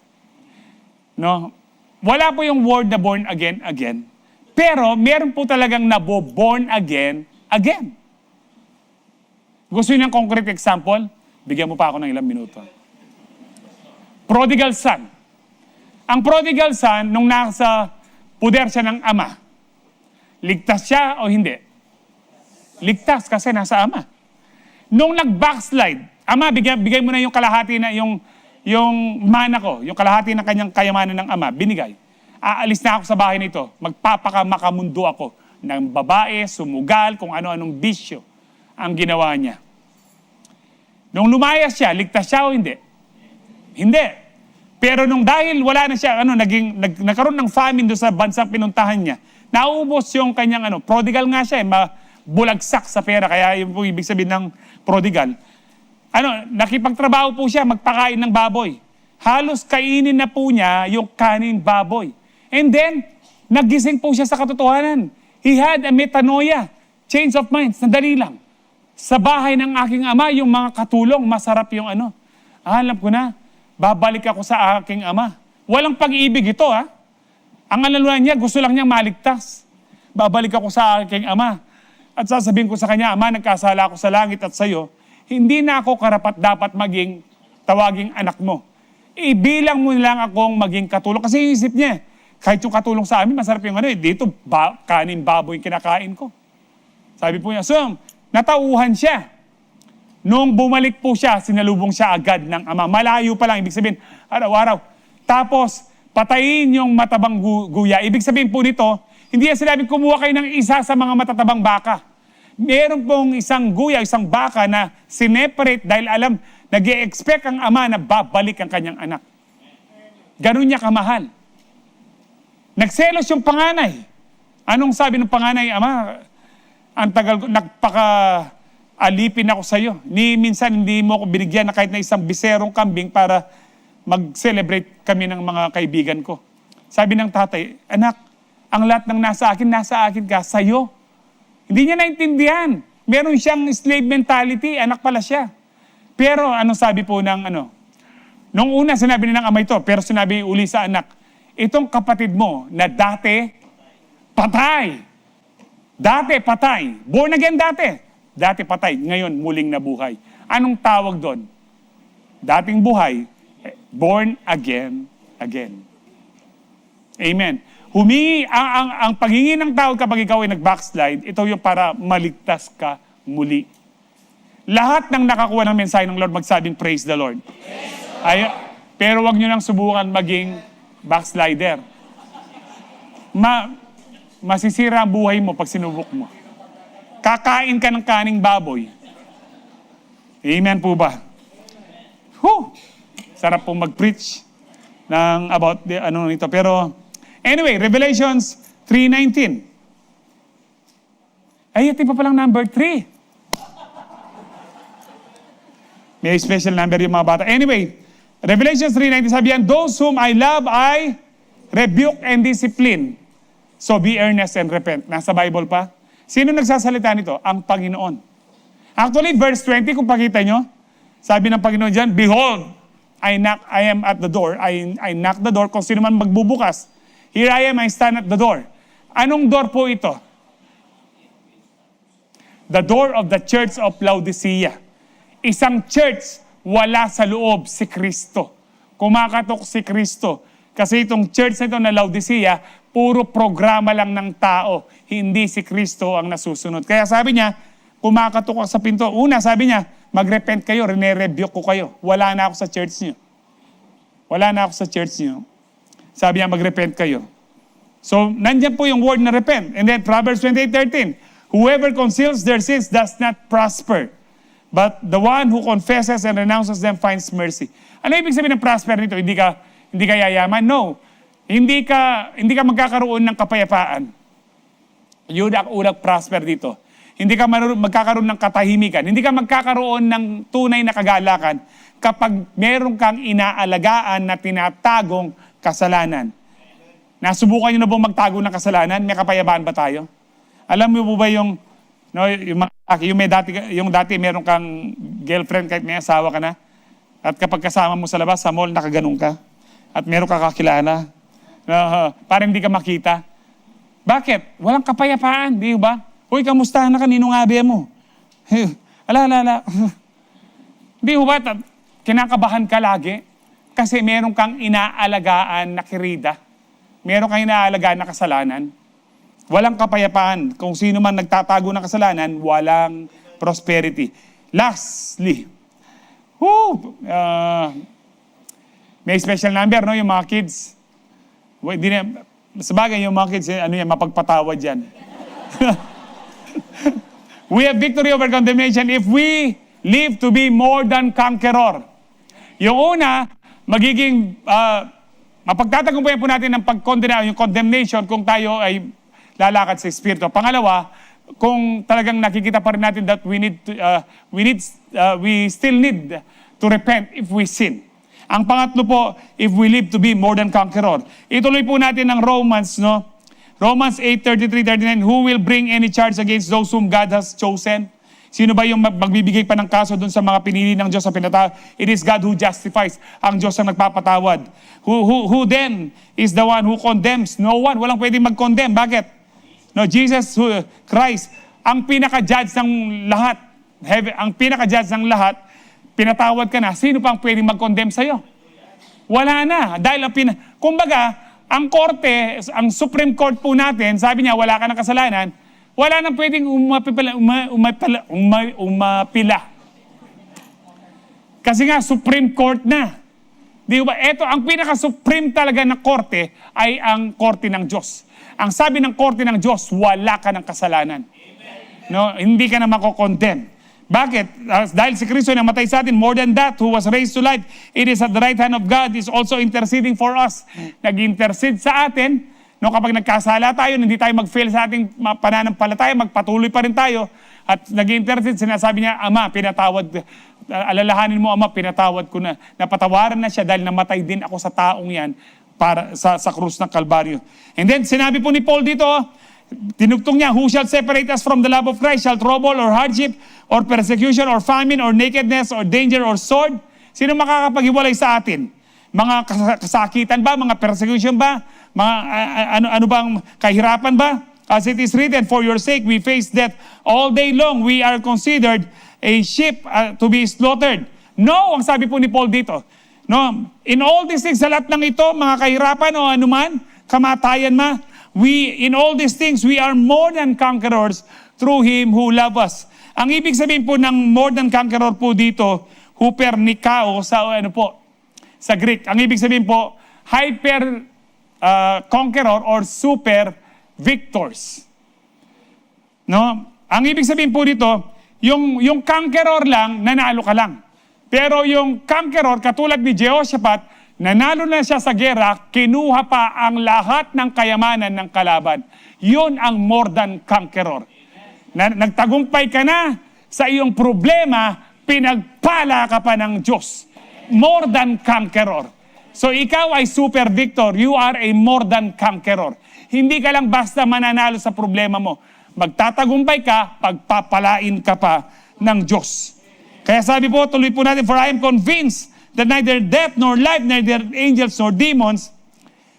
Speaker 1: No? Wala po yung word na born again. Pero meron po talagang nabo-born again. Gusto niyo ng concrete example? Bigyan mo pa ako ng ilang minuto. Prodigal son. Ang prodigal son, nung nasa puder siya ng ama, ligtas siya o hindi? Ligtas kasi nasa ama. Nung nag-backslide, ama, bigay mo na yung kalahati na yung mana ko, yung kalahati ng kanyang kayamanan ng ama, binigay. Aalis na ako sa bahay nito, magpapaka-makamundo ako ng babae, sumugal, kung ano-anong bisyo ang ginawa niya. Nung lumayas siya, ligtas siya o hindi? Hindi. Pero nung dahil wala na siya, nagkaroon ng famine doon sa bansang pinuntahan niya, naubos yung kanyang prodigal nga siya, bulagsak sa pera, kaya yung po ibig sabihin ng prodigal. Nakipagtrabaho po siya, magpakain ng baboy. Halos kainin na po niya yung kaning baboy. And then, nagising po siya sa katotohanan. He had a metanoia, change of mind, sandali lang. Sa bahay ng aking ama, yung mga katulong, masarap yung alam ko na, babalik ako sa aking ama. Walang pag-ibig ito, ha? Ang alaluan niya, gusto lang niyang maligtas. Babalik ako sa aking ama. At sasabihin ko sa kanya, Ama, nagkasala ako sa langit at sa iyo, hindi na ako karapat-dapat maging tawaging anak mo. Ibilang mo lang akong maging katulong. Kasi isip niya, kahit yung katulong sa amin, masarap yung dito, kanin baboy kinakain ko. Sabi po niya, so, natauhan siya. Nung bumalik po siya, sinalubong siya agad ng ama. Malayo pa lang, ibig sabihin, araw-araw. Tapos, patayin yung matabang guya. Ibig sabihin po nito, hindi yan sinabi, kumuha kayo ng isa sa mga matatabang baka. Meron pong isang guya, isang baka na sineparate dahil alam, nag-e-expect ang ama na babalik ang kanyang anak. Ganun niya kamahal. Nagselos yung panganay. Anong sabi ng panganay? Ama, ang tagal ko, nagpaka-alipin ako sa iyo. Minsan hindi mo ako binigyan na kahit na isang biserong kambing para mag-celebrate kami ng mga kaibigan ko. Sabi ng tatay, anak, ang lahat ng nasa akin ka, sa'yo. Hindi niya naintindihan. Meron siyang slave mentality, anak pala siya. Pero anong sabi po ng nung una sinabi nilang ama ito, pero sinabi uli sa anak, itong kapatid mo na dati, patay. Born again dati patay, ngayon muling nabuhay. Anong tawag doon? Dating buhay, born again. Amen. Ang paghingi ng tawad kapag ikaw ay nag-backslide, ito yung para maligtas ka muli. Lahat ng nakakuha ng mensahe ng Lord magsabing praise the Lord. Pero wag nyo nang subukan maging backslider. Masisira ang buhay mo pag sinubok mo. Kakain ka ng kaning baboy. Amen po ba? Sarap pong mag-preach ng about nito. Pero anyway, Revelations 3:19. Ay, ito pa palang number 3. May special number yung mga bata. Anyway, Revelation 3:19 sabi yan, those whom I love, I rebuke and discipline. So be earnest and repent. Nasa Bible pa. Sino nagsasalita nito? Ang Panginoon. Actually, verse 20, kung pakita nyo, sabi ng Panginoon dyan, behold, I am at the door. I knock the door. Kung sino man magbubukas, here I am, I stand at the door. Anong door po ito? The door of the Church of Laodicea. Isang church, wala sa loob si Kristo. Kumakatok si Kristo. Kasi itong church na ito na Laodicea, puro programa lang ng tao. Hindi si Kristo ang nasusunod. Kaya sabi niya, kumakatok sa pinto. Una, sabi niya, mag-repent kayo, rene-rebuke ko kayo. Wala na ako sa church niyo. Wala na ako sa church niyo. Sabi niya, mag-repent kayo. So, nandyan po yung word na repent. And then, Proverbs 28:13, whoever conceals their sins does not prosper. But the one who confesses and renounces them finds mercy. Ano ibig sabihin ng prosper nito? Hindi ka yayaman? No. Hindi ka magkakaroon ng kapayapaan. Yun ang unang prosper dito. Hindi ka magkakaroon ng katahimikan. Hindi ka magkakaroon ng tunay na kagalakan kapag meron kang inaalagaan na tinatagong kasalanan. Nasubukan nyo na bang magtago ng kasalanan? May kapayapaan ba tayo? Alam mo ba yung dati meron kang girlfriend kahit may asawa ka na, at kapag kasama mo sa labas, sa mall, nakaganong ka, at meron ka kakilala, parang hindi ka makita. Bakit? Walang kapayapaan, di ba? Uy, kamusta na kaninong abi mo? Ala. Di ba? Kinakabahan ka lagi kasi meron kang inaalagaan na kirida. Meron kang inaalagaan na kasalanan. Walang kapayapaan. Kung sino man nagtatago ng kasalanan, walang prosperity. Lastly, may special number, no? Yung mga kids. Sabagay, yung mga kids, mapagpatawad yan. We have victory over condemnation if we live to be more than conqueror. Yung una, mapagtatagumpayan po natin ng yung condemnation kung tayo ay lalakad sa Espiritu. Pangalawa, kung talagang nakikita pa rin natin that we still need to repent if we sin. Ang pangatlo po, if we live to be more than conqueror. Ituloy po natin ang Romans, no? Romans 8:33-39, who will bring any charge against those whom God has chosen? Sino ba yung magbibigay pa ng kaso dun sa mga pinili ng Diyos sa pinatawad? It is God who justifies. Ang Diyos ang nagpapatawad. Who then is the one who condemns? No one. Walang pwedeng mag-condemn. Bakit? No, Jesus Christ, ang pinaka-judge ng lahat. Ang pinaka-judge ng lahat, pinatawad ka na. Sino pang pwedeng mag-condemn sa'yo? Wala na. Dahil kumbaga, ang korte, ang Supreme Court po natin, sabi niya, wala ka ng kasalanan, wala nang pwedeng umapila. Kasi nga, Supreme Court na. Di ba? Ito, ang pinaka-supreme talaga na korte ay ang korte ng Diyos. Ang sabi ng korte ng Diyos, wala ka ng kasalanan. No, hindi ka na mako-condemn. Bakit? Dahil si Kristo na namatay sa atin, more than that, who was raised to life, it is at the right hand of God, is also interceding for us. Nag-intercede sa atin. No, kapag nagkasala tayo, hindi tayo mag-fail sa ating pananampalataya, magpatuloy pa rin tayo. At nag-intercede, sinasabi niya, Ama, pinatawad, alalahanin mo, Ama, pinatawad ko na. Napatawaran na siya dahil namatay din ako sa taong yan para sa krus ng Kalbaryo. And then, sinabi po ni Paul dito, tinugtong niya, who shall separate us from the love of Christ? Shall trouble or hardship or persecution or famine or nakedness or danger or sword? Sino makakapaghiwalay sa atin? Mga kasakitan ba? Mga persecution ba? Mga ano bang kahirapan ba? As it is written, for your sake we face death all day long. We are considered a sheep to be slaughtered. No, ang sabi po ni Paul dito. No, in all these things, sa lahat ng ito, mga kahirapan o anuman, kamatayan in all these things, we are more than conquerors through Him who loves us. Ang ibig sabihin po ng more than conqueror po dito, hupernikao sa Greek. Ang ibig sabihin po, hyper conqueror or super victors. No? Ang ibig sabihin po dito, yung conqueror lang, nanalo ka lang. Pero yung conqueror, katulad ni Jehoshaphat, nanalo na siya sa gera, kinuha pa ang lahat ng kayamanan ng kalaban. Yun ang more than conqueror. Nagtagumpay ka na sa iyong problema, pinagpala ka pa ng Diyos. More than conqueror. So ikaw ay super victor. You are a more than conqueror. Hindi ka lang basta mananalo sa problema mo. Magtatagumpay ka, pagpapalain ka pa ng Diyos. Kaya sabi po, tuloy po natin, for I am convinced that neither death nor life, neither angels nor demons,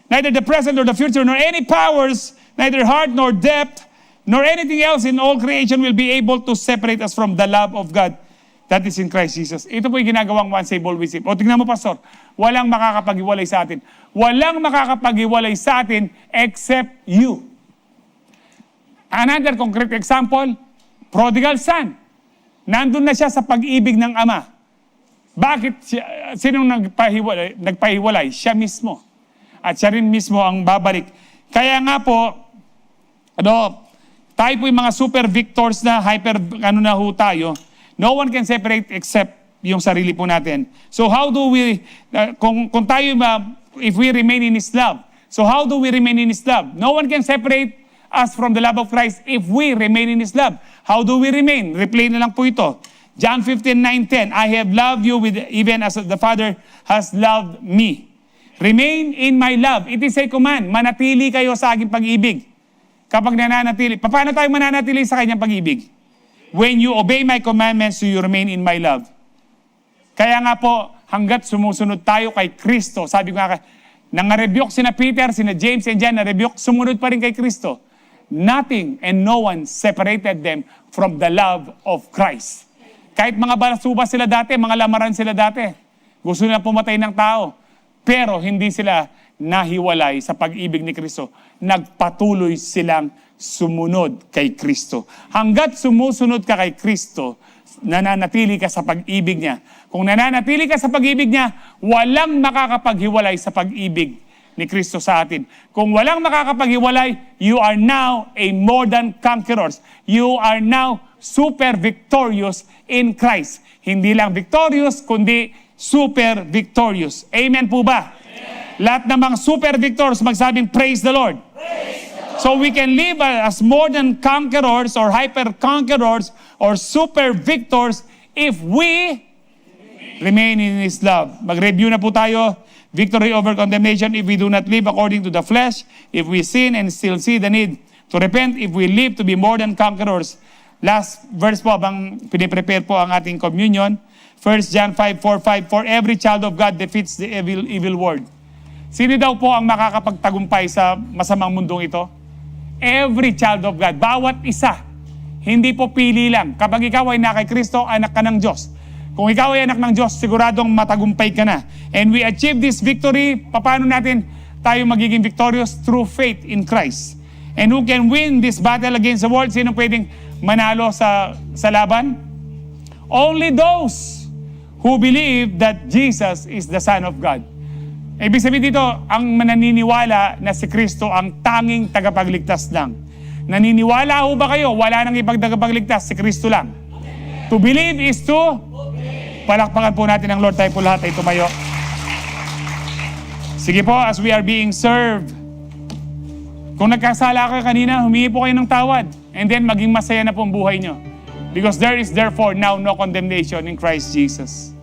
Speaker 1: neither the present nor the future, nor any powers, neither height nor depth, nor anything else in all creation will be able to separate us from the love of God that is in Christ Jesus. Ito po yung ginagawang once saved, always saved. O tingnan mo, Pastor, walang makakapag-iwalay sa atin. Walang makakapag-iwalay sa atin except you. Another concrete example, prodigal son. Nandun na siya sa pag-ibig ng Ama. Bakit siya, sinong nagpahiwalay? Siya mismo. At siya rin mismo ang babalik. Kaya nga po, tayo po yung mga super victors na na ho tayo. No one can separate except yung sarili po natin. So how do we, kung tayo, if we remain in His love, so how do we remain in His love? No one can separate us from the love of Christ if we remain in His love. How do we remain? Replay na lang po ito. John 15:9-10, I have loved you with even as the Father has loved me. Remain in my love. It is a command. Manatili kayo sa aking pag-ibig. Kapag nananatili, paano tayo mananatili sa kanyang pag-ibig? When you obey my commandments, you remain in my love. Kaya nga po, hanggat sumusunod tayo kay Kristo, sabi ko nga, nangarebyok sina Peter, sina James, and John, narebyok, sumunod pa rin kay Kristo. Nothing and no one separated them from the love of Christ. Kahit mga balasuba sila dati, mga lamaran sila dati, gusto nila pumatay ng tao, pero hindi sila nahiwalay sa pag-ibig ni Kristo. Nagpatuloy silang sumunod kay Kristo. Hanggat sumusunod ka kay Kristo, nananatili ka sa pag-ibig niya. Kung nananatili ka sa pag-ibig niya, walang makakapaghiwalay sa pag-ibig ni Kristo sa atin. Kung walang makakapaghiwalay, you are now a more than conquerors. You are now super victorious in Christ. Hindi lang victorious, kundi super victorious. Amen po ba? Amen. Lahat ng mga super victors magsabing praise the Lord. Praise the Lord. So we can live as more than conquerors or hyper conquerors or super victors if we remain in His love. Mag-review na po tayo. Victory over condemnation if we do not live according to the flesh, if we sin and still see the need to repent, if we live to be more than conquerors. Last verse po, habang piniprepare po ang ating communion, 1 John 5:4-5, for every child of God defeats the evil world. Sino daw po ang makakapagtagumpay sa masamang mundong ito? Every child of God, bawat isa. Hindi po pili lang. Kapag ikaw ay na kay Kristo, anak ka ng Diyos. Kung ikaw ay anak ng Diyos, siguradong matagumpay ka na. And we achieve this victory, paano natin tayo magiging victorious? Through faith in Christ. And who can win this battle against the world? Sino pwedeng manalo sa laban? Only those who believe that Jesus is the Son of God. Ibig sabihin dito, ang mananiniwala na si Kristo ang tanging tagapagligtas lang. Naniniwala ho ba kayo? Wala nang ipagtagapagligtas, si Kristo lang. To believe is to palakpakan po natin ang Lord. Tayo po lahat ay tumayo. Sige po, as we are being served, kung nagkasala kayo kanina, humingi po kayo ng tawad. And then maging masaya na po ang buhay nyo. Because there is therefore now no condemnation in Christ Jesus.